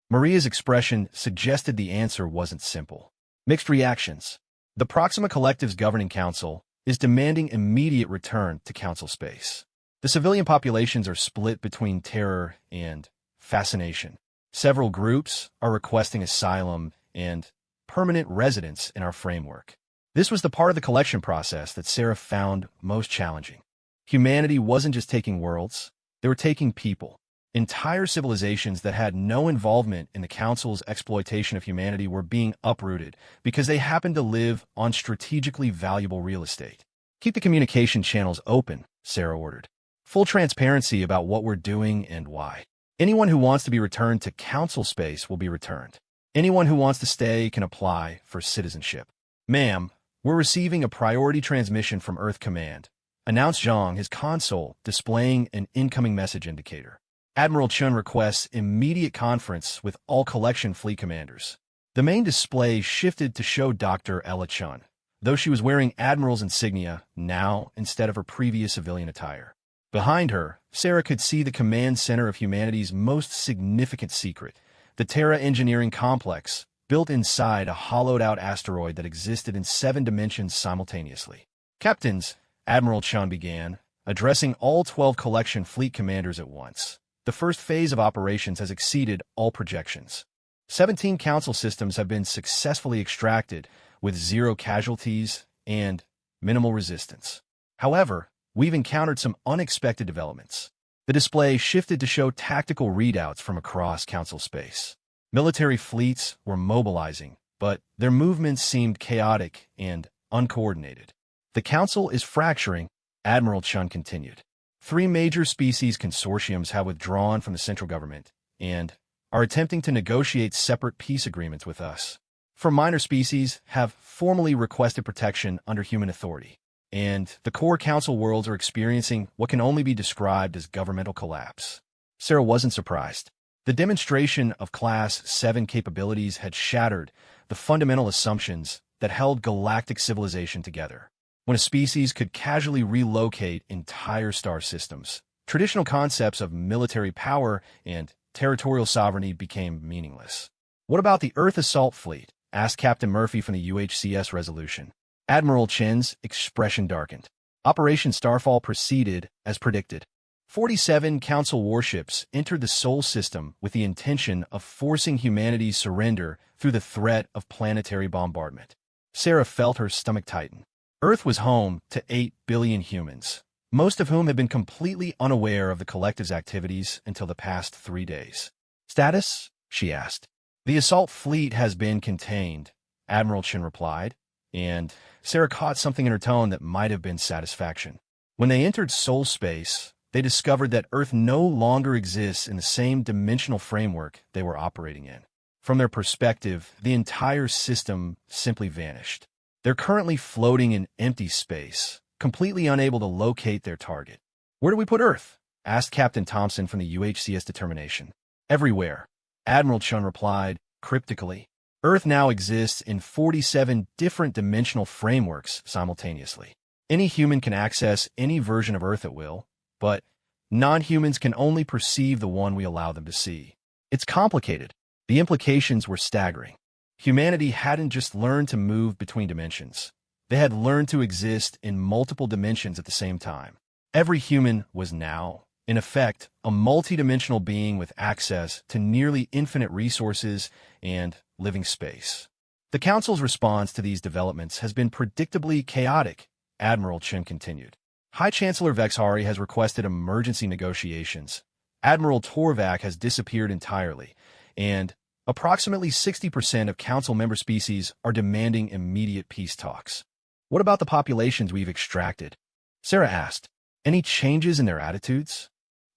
Maria's expression suggested the answer wasn't simple. Mixed reactions. The Proxima Collective's governing council is demanding immediate return to council space. The civilian populations are split between terror and fascination. Several groups are requesting asylum and permanent residence in our framework. This was the part of the collection process that Sarah found most challenging. Humanity wasn't just taking worlds, they were taking people. Entire civilizations that had no involvement in the Council's exploitation of humanity were being uprooted because they happened to live on strategically valuable real estate. Keep the communication channels open, Sarah ordered. Full transparency about what we're doing and why. Anyone who wants to be returned to Council space will be returned. Anyone who wants to stay can apply for citizenship. Ma'am, we're receiving a priority transmission from Earth Command, announced Zhang, his console displaying an incoming message indicator. Admiral Chun requests immediate conference with all collection fleet commanders. The main display shifted to show Dr. Ella Chun, though she was wearing Admiral's insignia now instead of her previous civilian attire. Behind her, Sarah could see the command center of humanity's most significant secret, the Terra Engineering Complex, built inside a hollowed-out asteroid that existed in 7 dimensions simultaneously. Captains, Admiral Chun began, addressing all 12 collection fleet commanders at once. The first phase of operations has exceeded all projections. 17 Council systems have been successfully extracted with 0 casualties and minimal resistance. However, we've encountered some unexpected developments. The display shifted to show tactical readouts from across Council space. Military fleets were mobilizing, but their movements seemed chaotic and uncoordinated. The Council is fracturing, Admiral Chun continued. 3 major species consortiums have withdrawn from the central government and are attempting to negotiate separate peace agreements with us. 4 minor species have formally requested protection under human authority, and the core Council worlds are experiencing what can only be described as governmental collapse. Sarah wasn't surprised. The demonstration of Class 7 capabilities had shattered the fundamental assumptions that held galactic civilization together. When a species could casually relocate entire star systems, traditional concepts of military power and territorial sovereignty became meaningless. What about the Earth Assault Fleet? Asked Captain Murphy from the UHCS resolution. Admiral Chen's expression darkened. Operation Starfall proceeded as predicted. 47 Council warships entered the Sol system with the intention of forcing humanity's surrender through the threat of planetary bombardment. Sarah felt her stomach tighten. Earth was home to 8 billion humans, most of whom had been completely unaware of the Collective's activities until the past 3 days. Status? She asked. The assault fleet has been contained, Admiral Chen replied, and Sarah caught something in her tone that might have been satisfaction. When they entered Sol space, they discovered that Earth no longer exists in the same dimensional framework they were operating in. From their perspective, the entire system simply vanished. They're currently floating in empty space, completely unable to locate their target. Where do we put Earth? Asked Captain Thompson from the UHCS Determination. Everywhere, Admiral Chun replied, cryptically. Earth now exists in 47 different dimensional frameworks simultaneously. Any human can access any version of Earth at will, but non-humans can only perceive the one we allow them to see. It's complicated. The implications were staggering. Humanity hadn't just learned to move between dimensions. They had learned to exist in multiple dimensions at the same time. Every human was now, in effect, a multidimensional being with access to nearly infinite resources and living space. The Council's response to these developments has been predictably chaotic, Admiral Chen continued. High Chancellor Vexhari has requested emergency negotiations. Admiral Torvak has disappeared entirely, and approximately 60% of Council member species are demanding immediate peace talks. What about the populations we've extracted? Sarah asked. Any changes in their attitudes?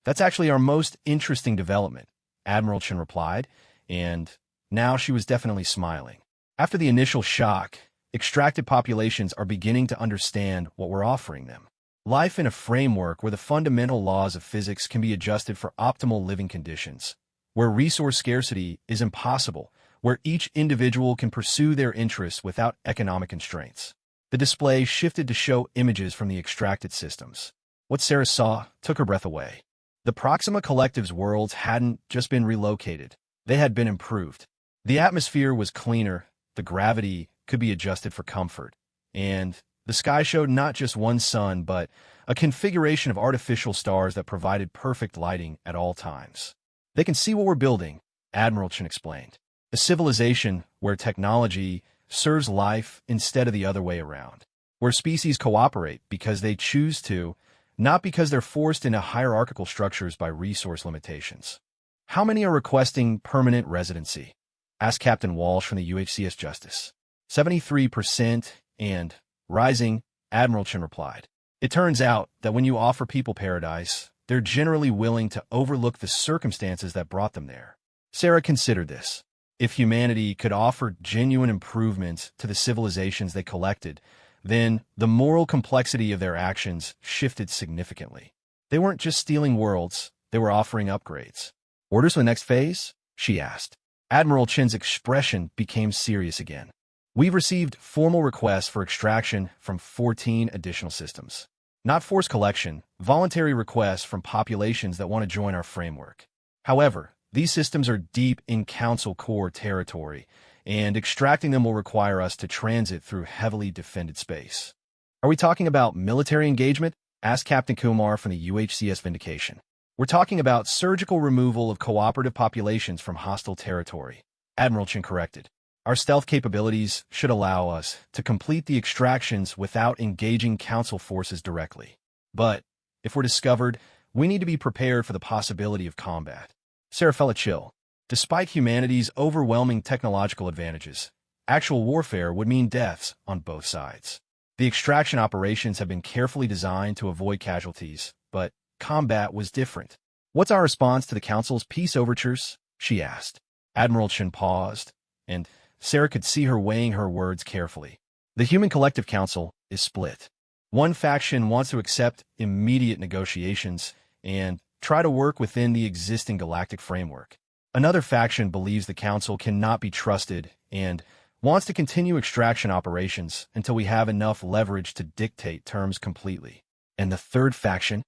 That's actually our most interesting development, Admiral Chen replied, and now she was definitely smiling. After the initial shock, extracted populations are beginning to understand what we're offering them. Life in a framework where the fundamental laws of physics can be adjusted for optimal living conditions, where resource scarcity is impossible, where each individual can pursue their interests without economic constraints. The display shifted to show images from the extracted systems. What Sarah saw took her breath away. The Proxima Collective's worlds hadn't just been relocated, they had been improved. The atmosphere was cleaner, the gravity could be adjusted for comfort, and the sky showed not just one sun, but a configuration of artificial stars that provided perfect lighting at all times. They can see what we're building, Admiral Chen explained. A civilization where technology serves life instead of the other way around. Where species cooperate because they choose to, not because they're forced into hierarchical structures by resource limitations. How many are requesting permanent residency? Asked Captain Walsh from the UHCS Justice. 73% and rising, Admiral Chen replied. It turns out that when you offer people paradise, they're generally willing to overlook the circumstances that brought them there. Sarah considered this. If humanity could offer genuine improvements to the civilizations they collected, then the moral complexity of their actions shifted significantly. They weren't just stealing worlds, they were offering upgrades. Orders for the next phase? She asked. Admiral Chen's expression became serious again. We've received formal requests for extraction from 14 additional systems. Not forced collection, voluntary requests from populations that want to join our framework. However, these systems are deep in Council core territory, and extracting them will require us to transit through heavily defended space. Are we talking about military engagement? Asked Captain Kumar from the UHCS Vindication. We're talking about surgical removal of cooperative populations from hostile territory, Admiral Chen corrected. Our stealth capabilities should allow us to complete the extractions without engaging Council forces directly. But if we're discovered, we need to be prepared for the possibility of combat. Sarah felt a chill. Despite humanity's overwhelming technological advantages, actual warfare would mean deaths on both sides. The extraction operations have been carefully designed to avoid casualties, but combat was different. What's our response to the Council's peace overtures? She asked. Admiral Chen paused, and Sarah could see her weighing her words carefully. The Human Collective Council is split. One faction wants to accept immediate negotiations and try to work within the existing galactic framework. Another faction believes the Council cannot be trusted and wants to continue extraction operations until we have enough leverage to dictate terms completely. And the third faction?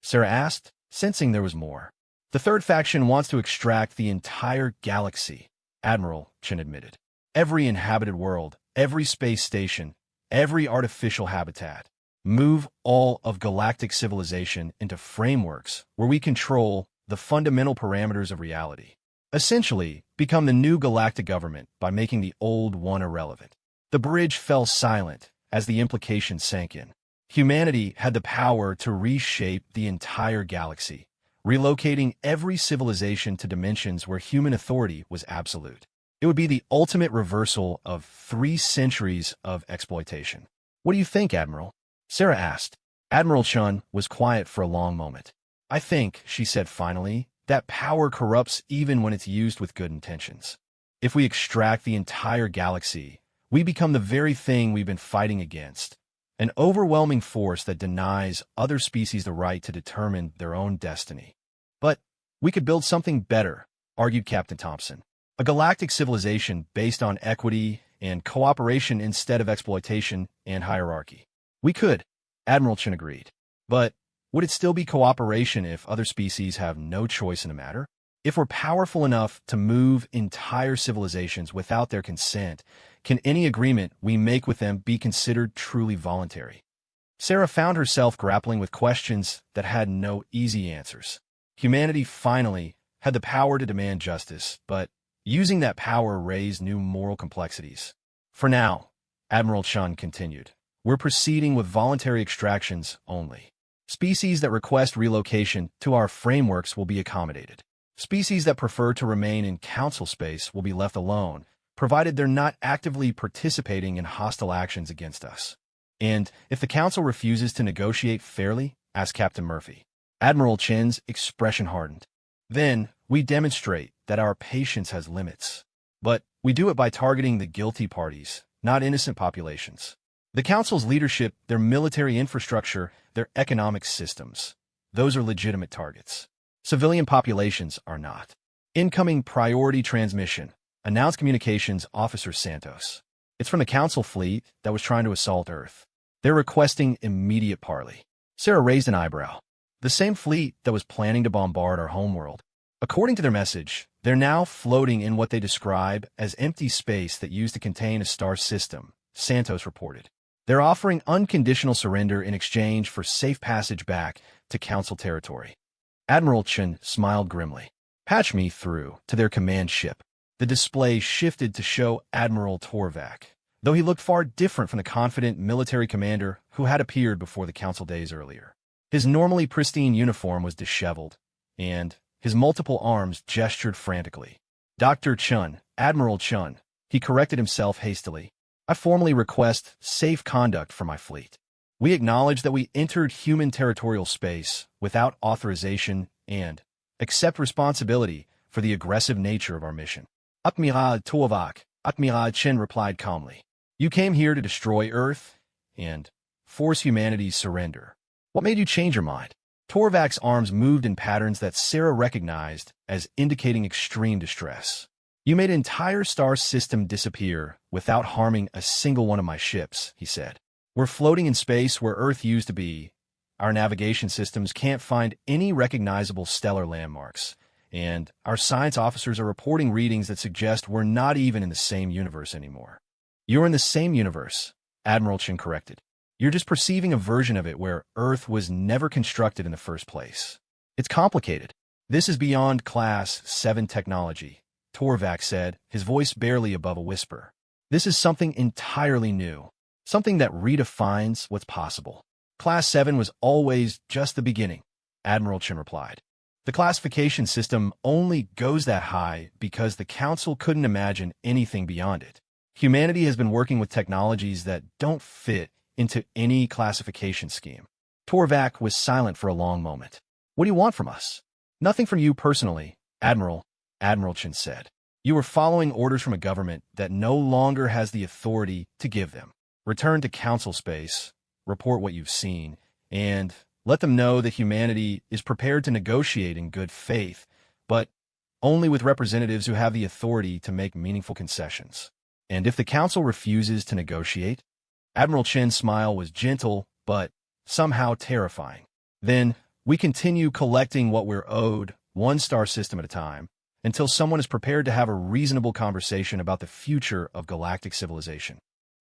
Sarah asked, sensing there was more. The third faction wants to extract the entire galaxy, Admiral Chen admitted. Every inhabited world, every space station, every artificial habitat. Move all of galactic civilization into frameworks where we control the fundamental parameters of reality. Essentially, become the new galactic government by making the old one irrelevant. The bridge fell silent as the implications sank in. Humanity had the power to reshape the entire galaxy, relocating every civilization to dimensions where human authority was absolute. It would be the ultimate reversal of 3 centuries of exploitation. What do you think, Admiral? Sarah asked. Admiral Chen was quiet for a long moment. I think, she said finally, that power corrupts even when it's used with good intentions. If we extract the entire galaxy, we become the very thing we've been fighting against, an overwhelming force that denies other species the right to determine their own destiny. But we could build something better, argued Captain Thompson. A galactic civilization based on equity and cooperation instead of exploitation and hierarchy. We could, Admiral Chen agreed. But would it still be cooperation if other species have no choice in the matter? If we're powerful enough to move entire civilizations without their consent, can any agreement we make with them be considered truly voluntary? Sarah found herself grappling with questions that had no easy answers. Humanity finally had the power to demand justice, but using that power raised new moral complexities. For now, Admiral Chen continued, we're proceeding with voluntary extractions only. Species that request relocation to our frameworks will be accommodated. Species that prefer to remain in Council space will be left alone, provided they're not actively participating in hostile actions against us. And if the Council refuses to negotiate fairly, asked Captain Murphy. Admiral Chen's expression hardened. Then we demonstrate that our patience has limits. But we do it by targeting the guilty parties, not innocent populations. The Council's leadership, their military infrastructure, their economic systems. Those are legitimate targets. Civilian populations are not. Incoming priority transmission, announced Communications Officer Santos. It's from the Council fleet that was trying to assault Earth. They're requesting immediate parley. Sarah raised an eyebrow. The same fleet that was planning to bombard our homeworld. According to their message, they're now floating in what they describe as empty space that used to contain a star system, Santos reported. They're offering unconditional surrender in exchange for safe passage back to Council territory. Admiral Chen smiled grimly. Patch me through to their command ship. The display shifted to show Admiral Torvak, though he looked far different from the confident military commander who had appeared before the Council days earlier. His normally pristine uniform was disheveled, and his multiple arms gestured frantically. Dr. Chun, Admiral Chun, he corrected himself hastily. I formally request safe conduct for my fleet. We acknowledge that we entered human territorial space without authorization and accept responsibility for the aggressive nature of our mission. Admiral Torvak, Admiral Chen replied calmly. You came here to destroy Earth and force humanity's surrender. What made you change your mind? Torvak's arms moved in patterns that Sarah recognized as indicating extreme distress. You made an entire star system disappear without harming a single one of my ships, he said. We're floating in space where Earth used to be. Our navigation systems can't find any recognizable stellar landmarks, and our science officers are reporting readings that suggest we're not even in the same universe anymore. You're in the same universe, Admiral Chen corrected. You're just perceiving a version of it where Earth was never constructed in the first place. It's complicated. This is beyond Class 7 technology, Torvak said, his voice barely above a whisper. This is something entirely new, something that redefines what's possible. Class 7 was always just the beginning, Admiral Chen replied. The classification system only goes that high because the Council couldn't imagine anything beyond it. Humanity has been working with technologies that don't fit into any classification scheme. Torvak was silent for a long moment. What do you want from us? Nothing from you personally, Admiral Chen said. You are following orders from a government that no longer has the authority to give them. Return to Council space, report what you've seen, and let them know that humanity is prepared to negotiate in good faith, but only with representatives who have the authority to make meaningful concessions. And if the Council refuses to negotiate, Admiral Chen's smile was gentle, but somehow terrifying. Then we continue collecting what we're owed, one star system at a time, until someone is prepared to have a reasonable conversation about the future of galactic civilization.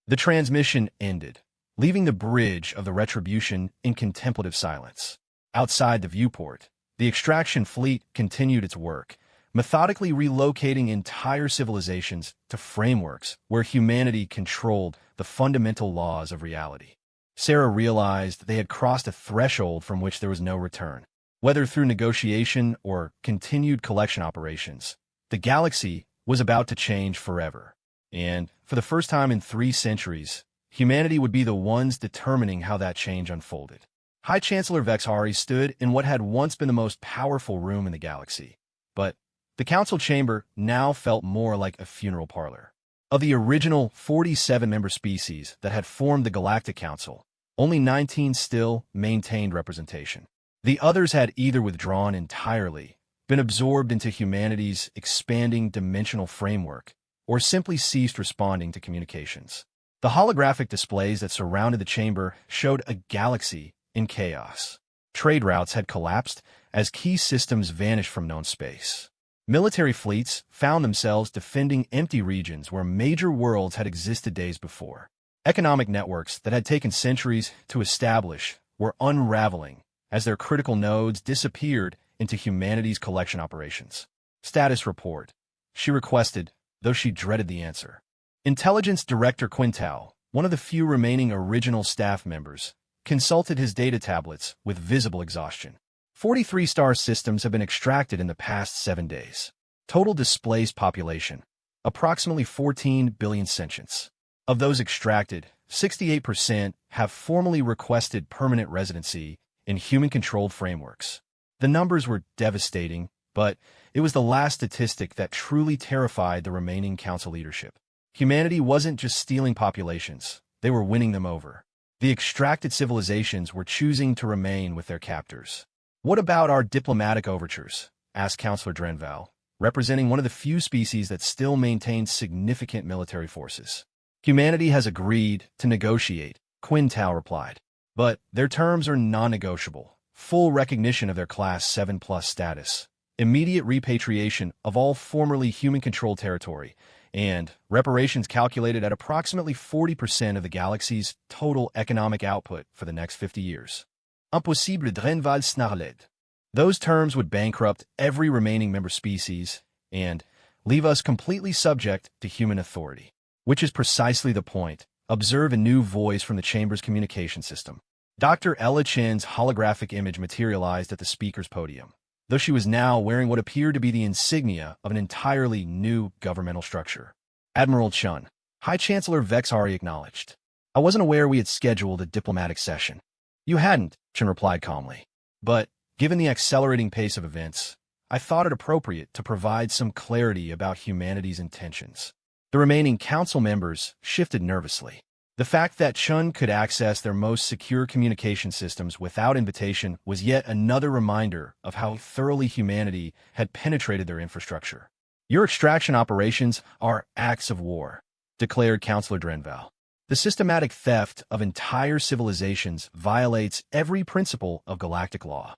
The transmission ended, leaving the bridge of the Retribution in contemplative silence. Outside the viewport, the extraction fleet continued its work, methodically relocating entire civilizations to frameworks where humanity controlled the fundamental laws of reality. Sarah realized they had crossed a threshold from which there was no return. Whether through negotiation or continued collection operations, the galaxy was about to change forever. And for the first time in 3 centuries, humanity would be the ones determining how that change unfolded. High Chancellor Vexhari stood in what had once been the most powerful room in the galaxy, but the Council chamber now felt more like a funeral parlor. Of the original 47-member species that had formed the Galactic Council, only 19 still maintained representation. The others had either withdrawn entirely, been absorbed into humanity's expanding dimensional framework, or simply ceased responding to communications. The holographic displays that surrounded the chamber showed a galaxy in chaos. Trade routes had collapsed as key systems vanished from known space. Military fleets found themselves defending empty regions where major worlds had existed days before. Economic networks that had taken centuries to establish were unraveling as their critical nodes disappeared into humanity's collection operations. Status report, she requested, though she dreaded the answer. Intelligence Director Quintal, one of the few remaining original staff members, consulted his data tablets with visible exhaustion. 43 star systems have been extracted in the past 7 days. Total displaced population, approximately 14 billion sentients. Of those extracted, 68% have formally requested permanent residency in human-controlled frameworks. The numbers were devastating, but it was the last statistic that truly terrified the remaining Council leadership. Humanity wasn't just stealing populations, they were winning them over. The extracted civilizations were choosing to remain with their captors. "What about our diplomatic overtures?" asked Counselor Drenval, representing one of the few species that still maintains significant military forces. "Humanity has agreed to negotiate," Quintal replied. "But their terms are non-negotiable. Full recognition of their Class 7+ status, immediate repatriation of all formerly human-controlled territory, and reparations calculated at approximately 40% of the galaxy's total economic output for the next 50 years. Impossible, Drenval snarled. Those terms would bankrupt every remaining member species and leave us completely subject to human authority. Which is precisely the point. Observe a new voice from the chamber's communication system. Dr. Ella Chen's holographic image materialized at the speaker's podium, though she was now wearing what appeared to be the insignia of an entirely new governmental structure. "Admiral Chun," High Chancellor Vexari acknowledged. "I wasn't aware we had scheduled a diplomatic session." "You hadn't," Chun replied calmly. "But, given the accelerating pace of events, I thought it appropriate to provide some clarity about humanity's intentions." The remaining council members shifted nervously. The fact that Chun could access their most secure communication systems without invitation was yet another reminder of how thoroughly humanity had penetrated their infrastructure. "Your extraction operations are acts of war," declared Counselor Drenval. "The systematic theft of entire civilizations violates every principle of galactic law."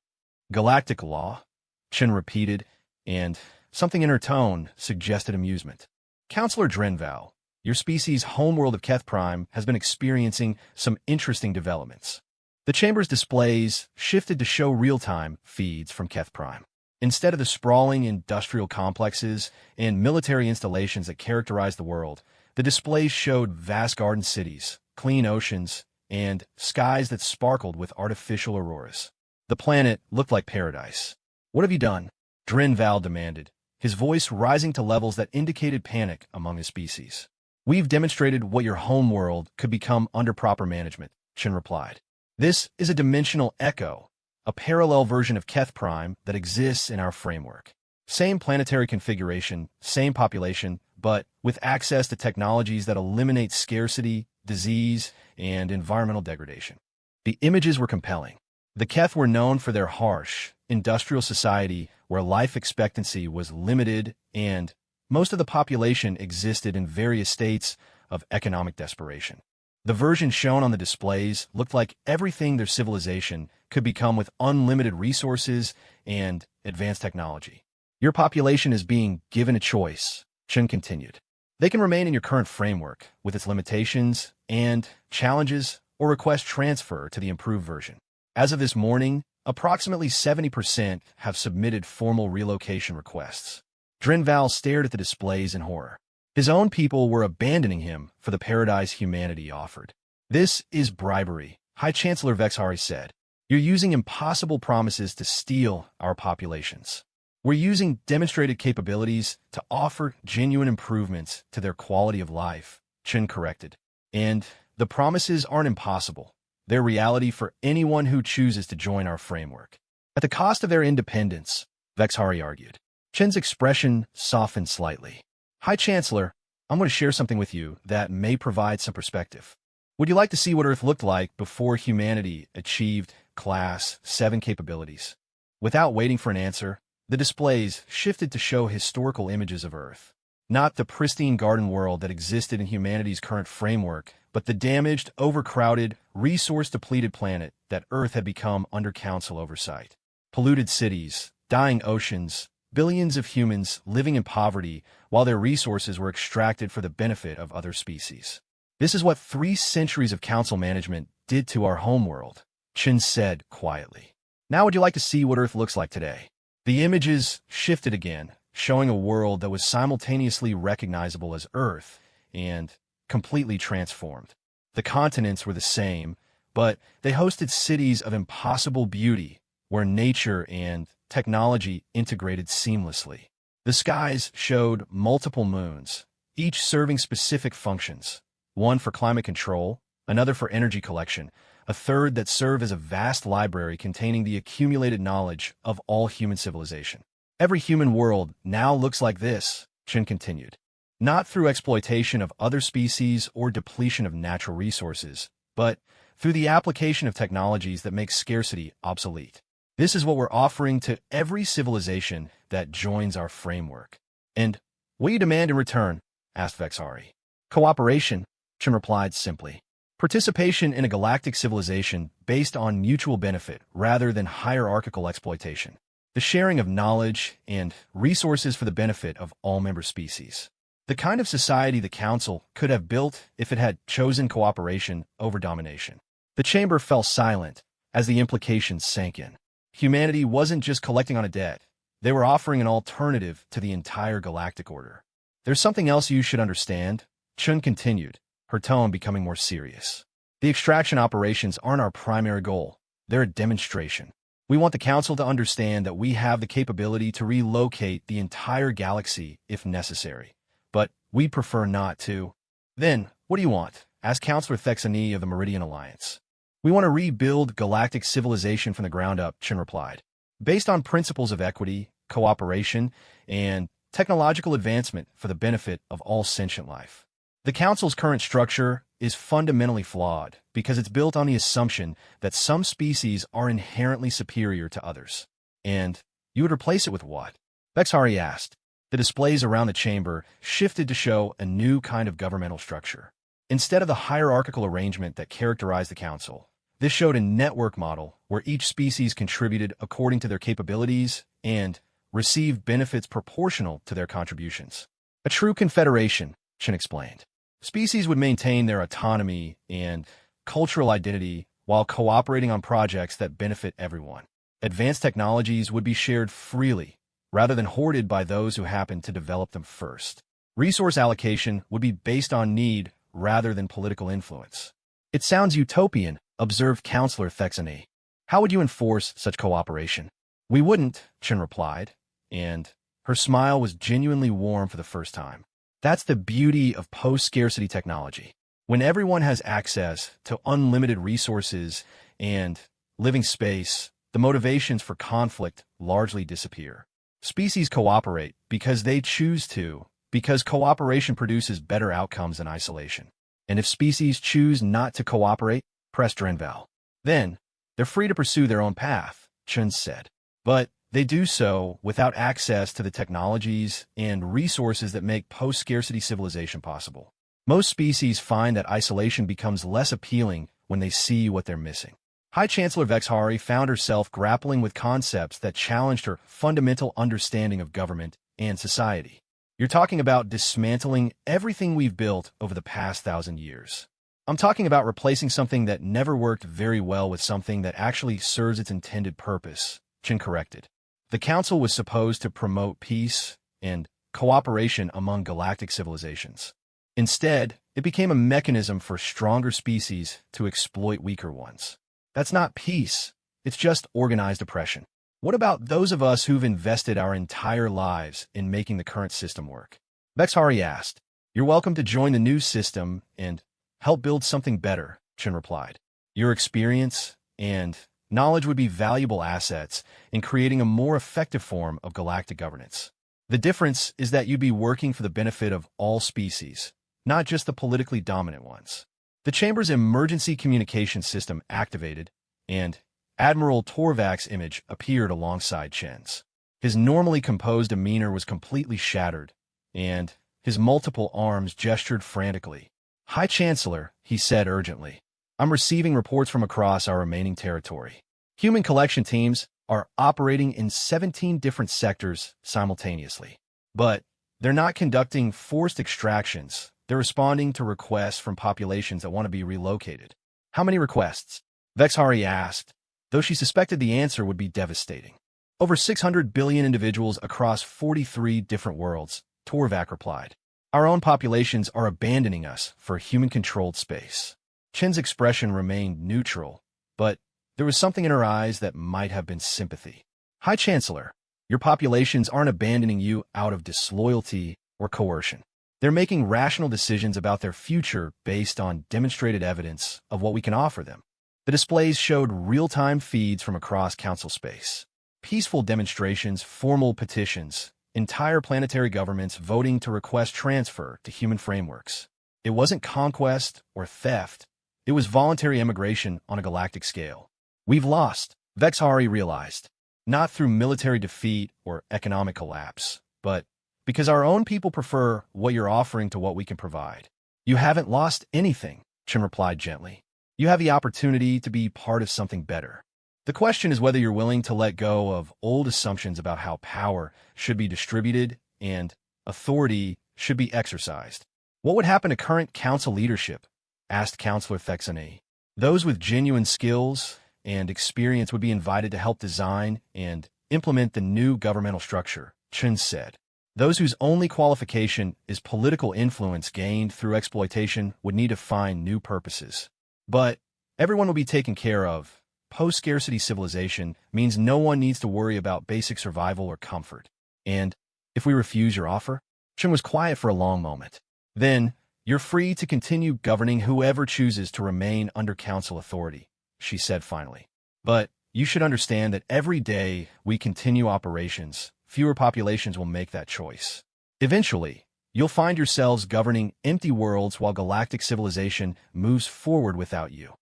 "Galactic law?" Chun repeated, and something in her tone suggested amusement. "Counselor Drenval, your species' homeworld of Keth Prime has been experiencing some interesting developments." The chamber's displays shifted to show real-time feeds from Keth Prime. Instead of the sprawling industrial complexes and military installations that characterize the world, the displays showed vast garden cities, clean oceans, and skies that sparkled with artificial auroras. The planet looked like paradise. "What have you done?" Drenval demanded, his voice rising to levels that indicated panic among his species. "We've demonstrated what your homeworld could become under proper management," Chun replied. "This is a dimensional echo, a parallel version of Keth Prime that exists in our framework. Same planetary configuration, same population, but with access to technologies that eliminate scarcity, disease, and environmental degradation." The images were compelling. The Keth were known for their harsh, industrial society where life expectancy was limited and most of the population existed in various states of economic desperation. The version shown on the displays looked like everything their civilization could become with unlimited resources and advanced technology. "Your population is being given a choice," Chun continued. "They can remain in your current framework with its limitations and challenges or request transfer to the improved version. As of this morning, approximately 70% have submitted formal relocation requests." Drenval stared at the displays in horror. His own people were abandoning him for the paradise humanity offered. "This is bribery," High Chancellor Vexari said. "You're using impossible promises to steal our populations. We're using demonstrated capabilities to offer genuine improvements to their quality of life," Chun corrected. "And the promises aren't impossible. They're reality for anyone who chooses to join our framework. At the cost of their independence," Vexari argued. Chen's expression softened slightly. "High Chancellor, I'm going to share something with you that may provide some perspective. Would you like to see what Earth looked like before humanity achieved Class 7 capabilities?" Without waiting for an answer, the displays shifted to show historical images of Earth. Not the pristine garden world that existed in humanity's current framework, but the damaged, overcrowded, resource-depleted planet that Earth had become under Council oversight. Polluted cities, dying oceans, billions of humans living in poverty while their resources were extracted for the benefit of other species. "This is what 3 centuries of Council management did to our homeworld," Chun said quietly. "Now would you like to see what Earth looks like today?" The images shifted again, showing a world that was simultaneously recognizable as Earth and completely transformed. The continents were the same, but they hosted cities of impossible beauty where nature and technology integrated seamlessly. The skies showed multiple moons, each serving specific functions, one for climate control, another for energy collection, a third that served as a vast library containing the accumulated knowledge of all human civilization. "Every human world now looks like this," Chun continued. not through exploitation of other species or depletion of natural resources, but through the application of technologies that make scarcity obsolete. This is what we're offering to every civilization that joins our framework. And what do you demand in return? Asked Vexari. Cooperation, Chen replied simply. Participation in a galactic civilization based on mutual benefit rather than hierarchical exploitation. The sharing of knowledge and resources for the benefit of all member species. The kind of society the Council could have built if it had chosen cooperation over domination. The chamber fell silent as the implications sank in. Humanity wasn't just collecting on a debt. They were offering an alternative to the entire galactic order. There's something else you should understand, Chun continued, her tone becoming more serious. The extraction operations aren't our primary goal. They're a demonstration. We want the Council to understand that we have the capability to relocate the entire galaxy if necessary. But we prefer not to. Then, what do you want? Asked Councillor Thexani of the Meridian Alliance. We want to rebuild galactic civilization from the ground up, Chen replied. Based on principles of equity, cooperation, and technological advancement for the benefit of all sentient life. The Council's current structure is fundamentally flawed because it's built on the assumption that some species are inherently superior to others. And you would replace it with what? Vexari asked. The displays around the chamber shifted to show a new kind of governmental structure. Instead of the hierarchical arrangement that characterized the Council, this showed a network model where each species contributed according to their capabilities and received benefits proportional to their contributions. A true confederation, Chen explained. Species would maintain their autonomy and cultural identity while cooperating on projects that benefit everyone. Advanced technologies would be shared freely, rather than hoarded by those who happen to develop them first. Resource allocation would be based on need rather than political influence. It sounds utopian, observed Councillor Thexani. How would you enforce such cooperation? We wouldn't, Chen replied, and her smile was genuinely warm for the first time. That's the beauty of post-scarcity technology. When everyone has access to unlimited resources and living space, the motivations for conflict largely disappear. Species cooperate because they choose to, because cooperation produces better outcomes than isolation. And if species choose not to cooperate, pressed Drenval, then they're free to pursue their own path, Chen said. But they do so without access to the technologies and resources that make post-scarcity civilization possible. Most species find that isolation becomes less appealing when they see what they're missing. High Chancellor Vexari found herself grappling with concepts that challenged her fundamental understanding of government and society. You're talking about dismantling everything we've built over the past 1,000 years. I'm talking about replacing something that never worked very well with something that actually serves its intended purpose, Chen corrected. The Council was supposed to promote peace and cooperation among galactic civilizations. Instead, it became a mechanism for stronger species to exploit weaker ones. That's not peace. It's just organized oppression. What about those of us who've invested our entire lives in making the current system work? Vexari asked. You're welcome to join the new system and help build something better, Chen replied. Your experience and knowledge would be valuable assets in creating a more effective form of galactic governance. The difference is that you'd be working for the benefit of all species, not just the politically dominant ones. The Chamber's emergency communication system activated, and Admiral Torvak's image appeared alongside Chen's. His normally composed demeanor was completely shattered, and his multiple arms gestured frantically. High Chancellor, he said urgently, I'm receiving reports from across our remaining territory. Human collection teams are operating in 17 different sectors simultaneously. But they're not conducting forced extractions. They're responding to requests from populations that want to be relocated. How many requests? Vexari asked, though she suspected the answer would be devastating. Over 600 billion individuals across 43 different worlds, Torvak replied. Our own populations are abandoning us for human-controlled space. Chen's expression remained neutral, but there was something in her eyes that might have been sympathy. High Chancellor, your populations aren't abandoning you out of disloyalty or coercion. They're making rational decisions about their future based on demonstrated evidence of what we can offer them. The displays showed real-time feeds from across Council space. Peaceful demonstrations, formal petitions, entire planetary governments voting to request transfer to human frameworks. It wasn't conquest or theft. It was voluntary immigration on a galactic scale. We've lost, Vexhari realized, not through military defeat or economic collapse, but because our own people prefer what you're offering to what we can provide. You haven't lost anything, Chen replied gently. You have the opportunity to be part of something better. The question is whether you're willing to let go of old assumptions about how power should be distributed and authority should be exercised. What would happen to current council leadership? Asked Councillor Thexane. Those with genuine skills and experience would be invited to help design and implement the new governmental structure, Chen said. Those whose only qualification is political influence gained through exploitation would need to find new purposes. But everyone will be taken care of. Post-scarcity civilization means no one needs to worry about basic survival or comfort. And if we refuse your offer? Chen was quiet for a long moment. Then, you're free to continue governing whoever chooses to remain under council authority, she said finally. But you should understand that every day we continue operations, fewer populations will make that choice. Eventually, you'll find yourselves governing empty worlds while galactic civilization moves forward without you.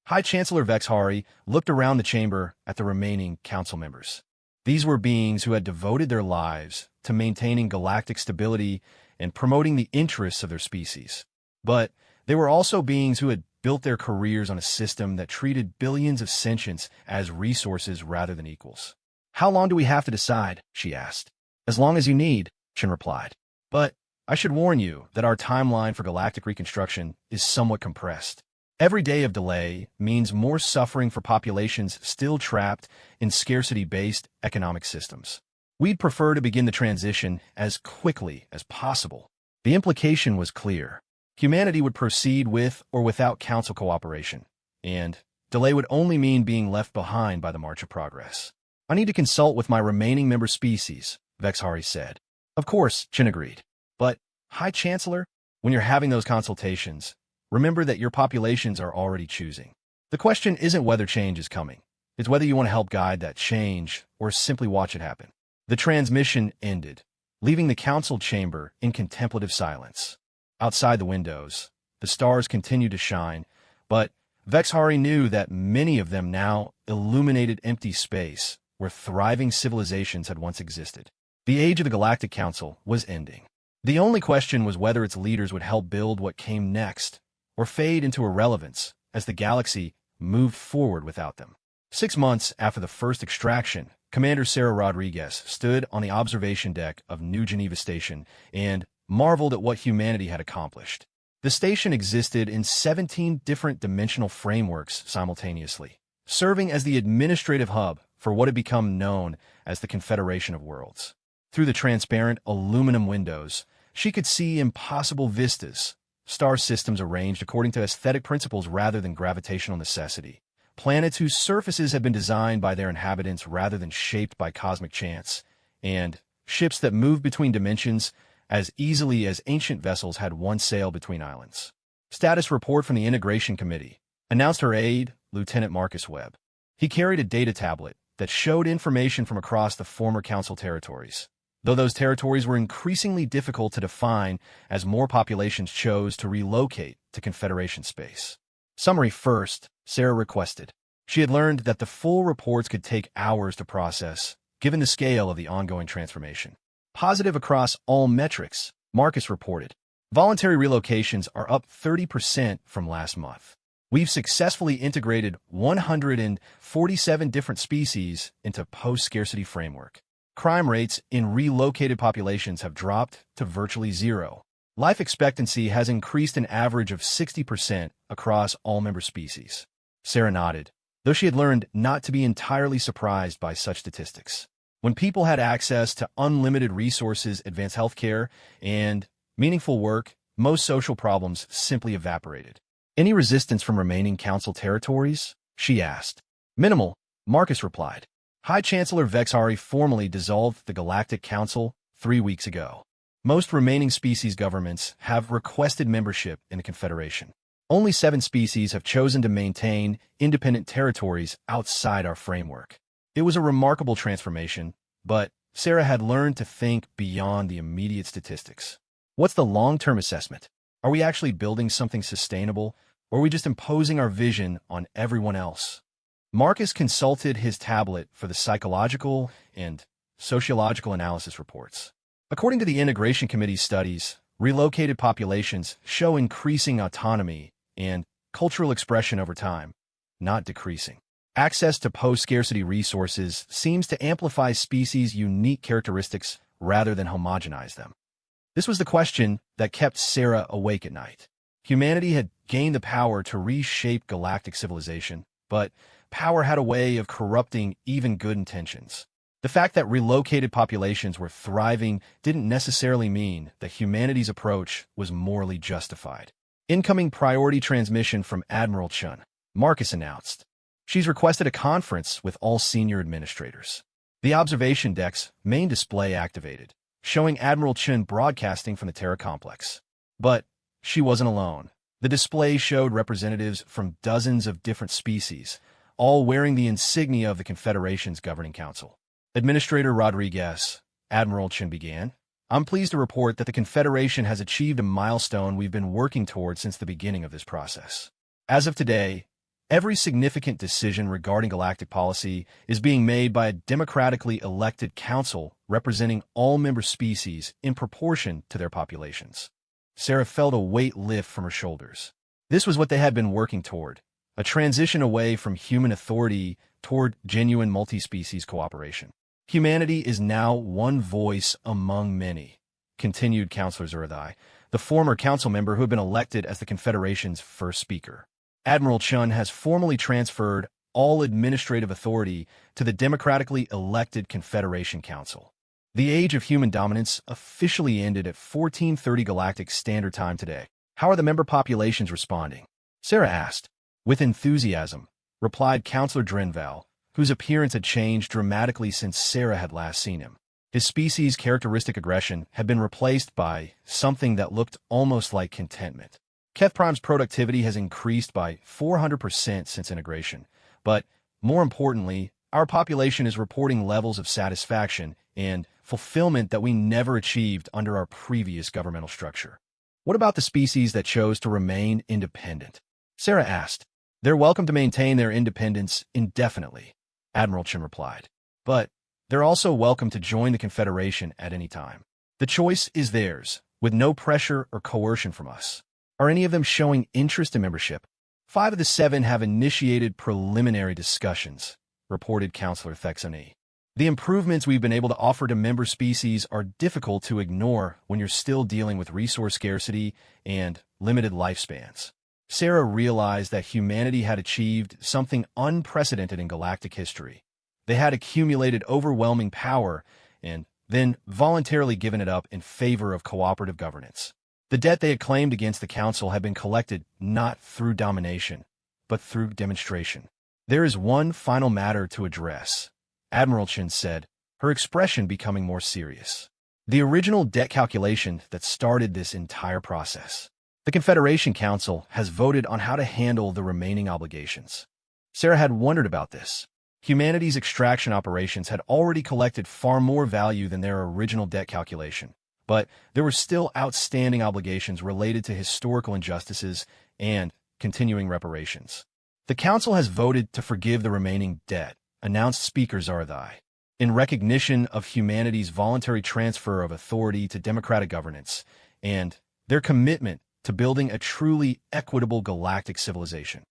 High Chancellor Vexhari looked around the chamber at the remaining council members. These were beings who had devoted their lives to maintaining galactic stability and promoting the interests of their species. But they were also beings who had built their careers on a system that treated billions of sentients as resources rather than equals. How long do we have to decide? She asked. As long as you need, Chen replied. But I should warn you that our timeline for galactic reconstruction is somewhat compressed. Every day of delay means more suffering for populations still trapped in scarcity-based economic systems. We'd prefer to begin the transition as quickly as possible. The implication was clear. Humanity would proceed with or without council cooperation, and delay would only mean being left behind by the march of progress. I need to consult with my remaining member species, Vexhari said. Of course, Chen agreed. But, High Chancellor, when you're having those consultations, remember that your populations are already choosing. The question isn't whether change is coming. It's whether you want to help guide that change or simply watch it happen. The transmission ended, leaving the council chamber in contemplative silence. Outside the windows, the stars continued to shine, but Vexhari knew that many of them now illuminated empty space where thriving civilizations had once existed. The age of the Galactic Council was ending. The only question was whether its leaders would help build what came next, or fade into irrelevance as the galaxy moved forward without them. 6 months after the first extraction, Commander Sarah Rodriguez stood on the observation deck of New Geneva Station and marveled at what humanity had accomplished. The station existed in 17 different dimensional frameworks simultaneously, serving as the administrative hub for what had become known as the Confederation of Worlds. Through the transparent aluminum windows, she could see impossible vistas, star systems arranged according to aesthetic principles rather than gravitational necessity, planets whose surfaces had been designed by their inhabitants rather than shaped by cosmic chance, and ships that moved between dimensions as easily as ancient vessels had once sailed between islands. Status report from the Integration Committee, announced her aide, Lieutenant Marcus Webb. He carried a data tablet that showed information from across the former Council territories, though those territories were increasingly difficult to define as more populations chose to relocate to Confederation space. Summary first, Sarah requested. She had learned that the full reports could take hours to process, given the scale of the ongoing transformation. Positive across all metrics, Marcus reported. Voluntary relocations are up 30% from last month. We've successfully integrated 147 different species into post-scarcity framework. Crime rates in relocated populations have dropped to virtually zero. Life expectancy has increased an average of 60% across all member species. Sarah nodded, though she had learned not to be entirely surprised by such statistics. When people had access to unlimited resources, advanced healthcare, and meaningful work, most social problems simply evaporated. Any resistance from remaining council territories? She asked. Minimal, Marcus replied. High Chancellor Vexhari formally dissolved the Galactic Council 3 weeks ago. Most remaining species governments have requested membership in the Confederation. Only 7 species have chosen to maintain independent territories outside our framework. It was a remarkable transformation, but Sarah had learned to think beyond the immediate statistics. What's the long-term assessment? Are we actually building something sustainable, or are we just imposing our vision on everyone else? Marcus consulted his tablet for the psychological and sociological analysis reports. According to the Integration Committee's studies, relocated populations show increasing autonomy and cultural expression over time, not decreasing. Access to post-scarcity resources seems to amplify species' unique characteristics rather than homogenize them. This was the question that kept Sarah awake at night. Humanity had gained the power to reshape galactic civilization, but power had a way of corrupting even good intentions. The fact that relocated populations were thriving didn't necessarily mean that humanity's approach was morally justified. Incoming priority transmission from Admiral Chun, Marcus announced. She's requested a conference with all senior administrators. The observation deck's main display activated, showing Admiral Chun broadcasting from the Terra complex. But she wasn't alone. The display showed representatives from dozens of different species, all wearing the insignia of the Confederation's governing council. Administrator Rodriguez, Admiral Chun began. I'm pleased to report that the Confederation has achieved a milestone we've been working toward since the beginning of this process. As of today, every significant decision regarding galactic policy is being made by a democratically elected council representing all member species in proportion to their populations. Sarah felt a weight lift from her shoulders. This was what they had been working toward, a transition away from human authority toward genuine multi-species cooperation. Humanity is now one voice among many, continued Counselor Zuradai, the former council member who had been elected as the Confederation's first speaker. Admiral Chun has formally transferred all administrative authority to the democratically elected Confederation Council. The age of human dominance officially ended at 1430 Galactic Standard Time today. How are the member populations responding? Sarah asked. With enthusiasm, replied Counselor Drenval, whose appearance had changed dramatically since Sarah had last seen him. His species' characteristic aggression had been replaced by something that looked almost like contentment. Keth Prime's productivity has increased by 400% since integration, but more importantly, our population is reporting levels of satisfaction and fulfillment that we never achieved under our previous governmental structure. What about the species that chose to remain independent? Sarah asked. They're welcome to maintain their independence indefinitely, Admiral Chun replied. But they're also welcome to join the Confederation at any time. The choice is theirs, with no pressure or coercion from us. Are any of them showing interest in membership? 5 of the 7 have initiated preliminary discussions, reported Counselor Thexoni. The improvements we've been able to offer to member species are difficult to ignore when you're still dealing with resource scarcity and limited lifespans. Sarah realized that humanity had achieved something unprecedented in galactic history. They had accumulated overwhelming power and then voluntarily given it up in favor of cooperative governance. The debt they had claimed against the Council had been collected not through domination, but through demonstration. There is one final matter to address, Admiral Chun said, her expression becoming more serious. The original debt calculation that started this entire process. The Confederation Council has voted on how to handle the remaining obligations. Sarah had wondered about this. Humanity's extraction operations had already collected far more value than their original debt calculation, but there were still outstanding obligations related to historical injustices and continuing reparations. The Council has voted to forgive the remaining debt, announced Speaker Zaradai, in recognition of humanity's voluntary transfer of authority to democratic governance and their commitment to building a truly equitable galactic civilization.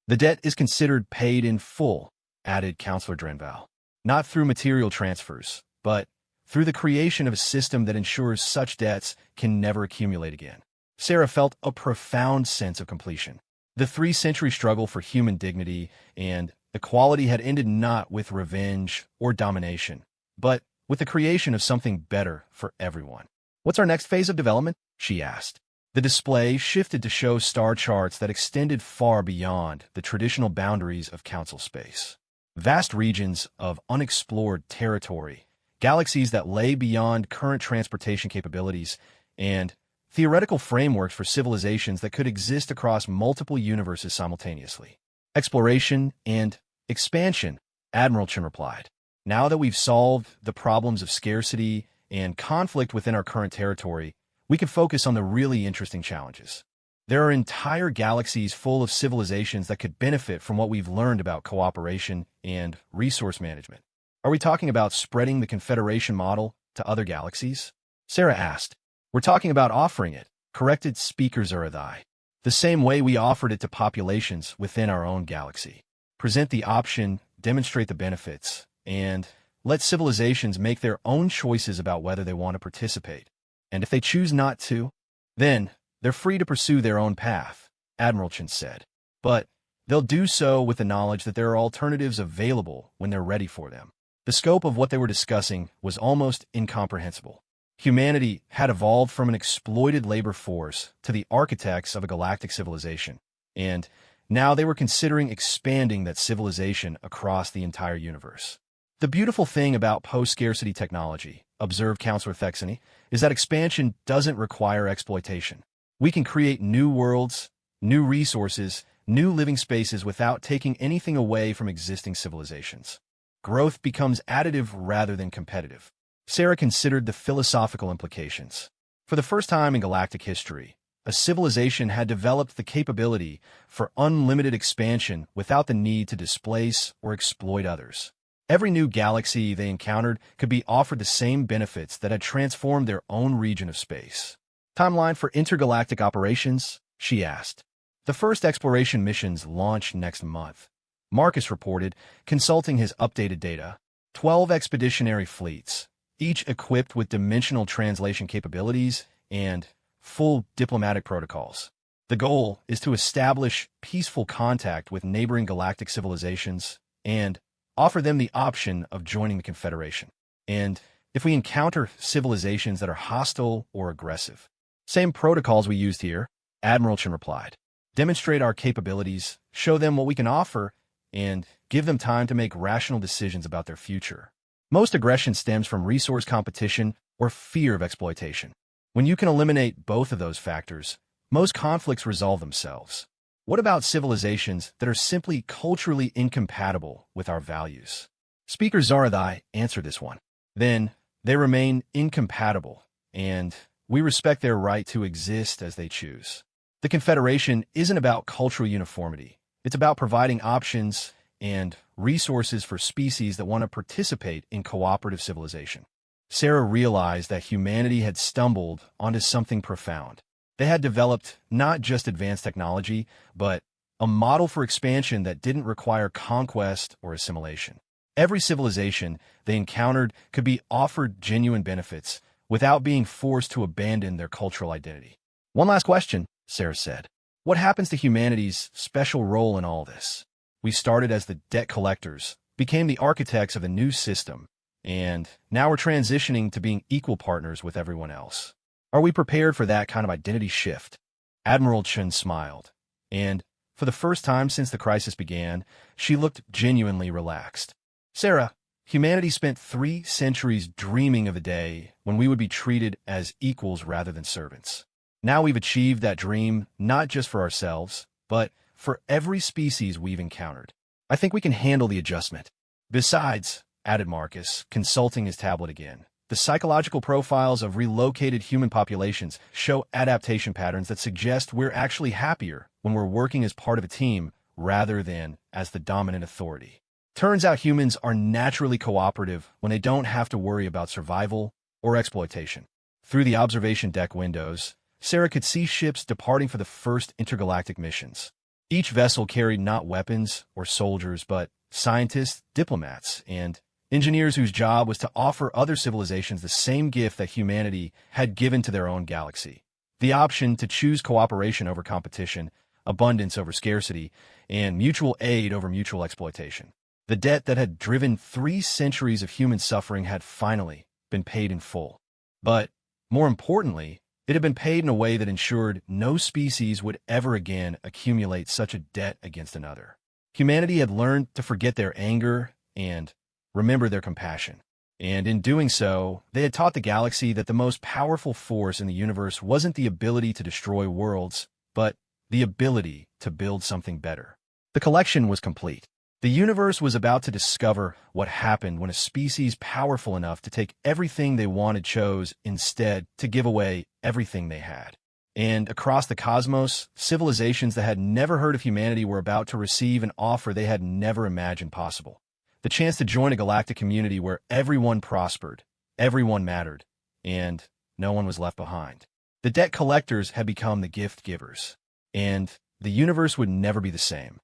The debt is considered paid in full, added Counselor Drenval, not through material transfers, but through the creation of a system that ensures such debts can never accumulate again. Sarah felt a profound sense of completion. The 3-century struggle for human dignity and equality had ended not with revenge or domination, but with the creation of something better for everyone. What's our next phase of development? She asked. The display shifted to show star charts that extended far beyond the traditional boundaries of Council space. Vast regions of unexplored territory, galaxies that lay beyond current transportation capabilities, and theoretical frameworks for civilizations that could exist across multiple universes simultaneously. Exploration and expansion, Admiral Chun replied. Now that we've solved the problems of scarcity and conflict within our current territory, we can focus on the really interesting challenges. There are entire galaxies full of civilizations that could benefit from what we've learned about cooperation and resource management. Are we talking about spreading the Confederation model to other galaxies? Sarah asked. We're talking about offering it, corrected Speaker Zuradai, the same way we offered it to populations within our own galaxy. Present the option, demonstrate the benefits, and let civilizations make their own choices about whether they want to participate. And if they choose not to, then they're free to pursue their own path, Admiral Chen said. But they'll do so with the knowledge that there are alternatives available when they're ready for them. The scope of what they were discussing was almost incomprehensible. Humanity had evolved from an exploited labor force to the architects of a galactic civilization, and now they were considering expanding that civilization across the entire universe. The beautiful thing about post-scarcity technology, observed Counselor Thexany, is that expansion doesn't require exploitation. We can create new worlds, new resources, new living spaces without taking anything away from existing civilizations. Growth becomes additive rather than competitive. Sarah considered the philosophical implications. For the first time in galactic history, a civilization had developed the capability for unlimited expansion without the need to displace or exploit others. Every new galaxy they encountered could be offered the same benefits that had transformed their own region of space. Timeline for intergalactic operations? She asked. The first exploration missions launch next month. Marcus reported, consulting his updated data. 12 expeditionary fleets, each equipped with dimensional translation capabilities and full diplomatic protocols. The goal is to establish peaceful contact with neighboring galactic civilizations and offer them the option of joining the Confederation. And if we encounter civilizations that are hostile or aggressive, same protocols we used here, Admiral Chen replied. Demonstrate our capabilities, show them what we can offer, and give them time to make rational decisions about their future. Most aggression stems from resource competition or fear of exploitation. When you can eliminate both of those factors, most conflicts resolve themselves. What about civilizations that are simply culturally incompatible with our values? Speaker Zaradai answered this one. Then, they remain incompatible, and we respect their right to exist as they choose. The Confederation isn't about cultural uniformity. It's about providing options and resources for species that want to participate in cooperative civilization. Sarah realized that humanity had stumbled onto something profound. They had developed not just advanced technology, but a model for expansion that didn't require conquest or assimilation. Every civilization they encountered could be offered genuine benefits without being forced to abandon their cultural identity. One last question, Sarah said. What happens to humanity's special role in all this? We started as the debt collectors, became the architects of a new system, and now we're transitioning to being equal partners with everyone else. Are we prepared for that kind of identity shift? Admiral Chen smiled, and for the first time since the crisis began, she looked genuinely relaxed. Sarah, humanity spent 3 centuries dreaming of a day when we would be treated as equals rather than servants. Now we've achieved that dream not just for ourselves, but for every species we've encountered. I think we can handle the adjustment. Besides, added Marcus, consulting his tablet again, the psychological profiles of relocated human populations show adaptation patterns that suggest we're actually happier when we're working as part of a team rather than as the dominant authority. Turns out humans are naturally cooperative when they don't have to worry about survival or exploitation. Through the observation deck windows, Sarah could see ships departing for the first intergalactic missions. Each vessel carried not weapons or soldiers, but scientists, diplomats, and engineers whose job was to offer other civilizations the same gift that humanity had given to their own galaxy. The option to choose cooperation over competition, abundance over scarcity, and mutual aid over mutual exploitation. The debt that had driven 3 centuries of human suffering had finally been paid in full. But, more importantly, it had been paid in a way that ensured no species would ever again accumulate such a debt against another. Humanity had learned to forget their anger and remember their compassion. And in doing so, they had taught the galaxy that the most powerful force in the universe wasn't the ability to destroy worlds, but the ability to build something better. The collection was complete. The universe was about to discover what happened when a species powerful enough to take everything they wanted chose instead to give away everything they had. And across the cosmos, civilizations that had never heard of humanity were about to receive an offer they had never imagined possible. The chance to join a galactic community where everyone prospered, everyone mattered, and no one was left behind. The debt collectors had become the gift givers, and the universe would never be the same.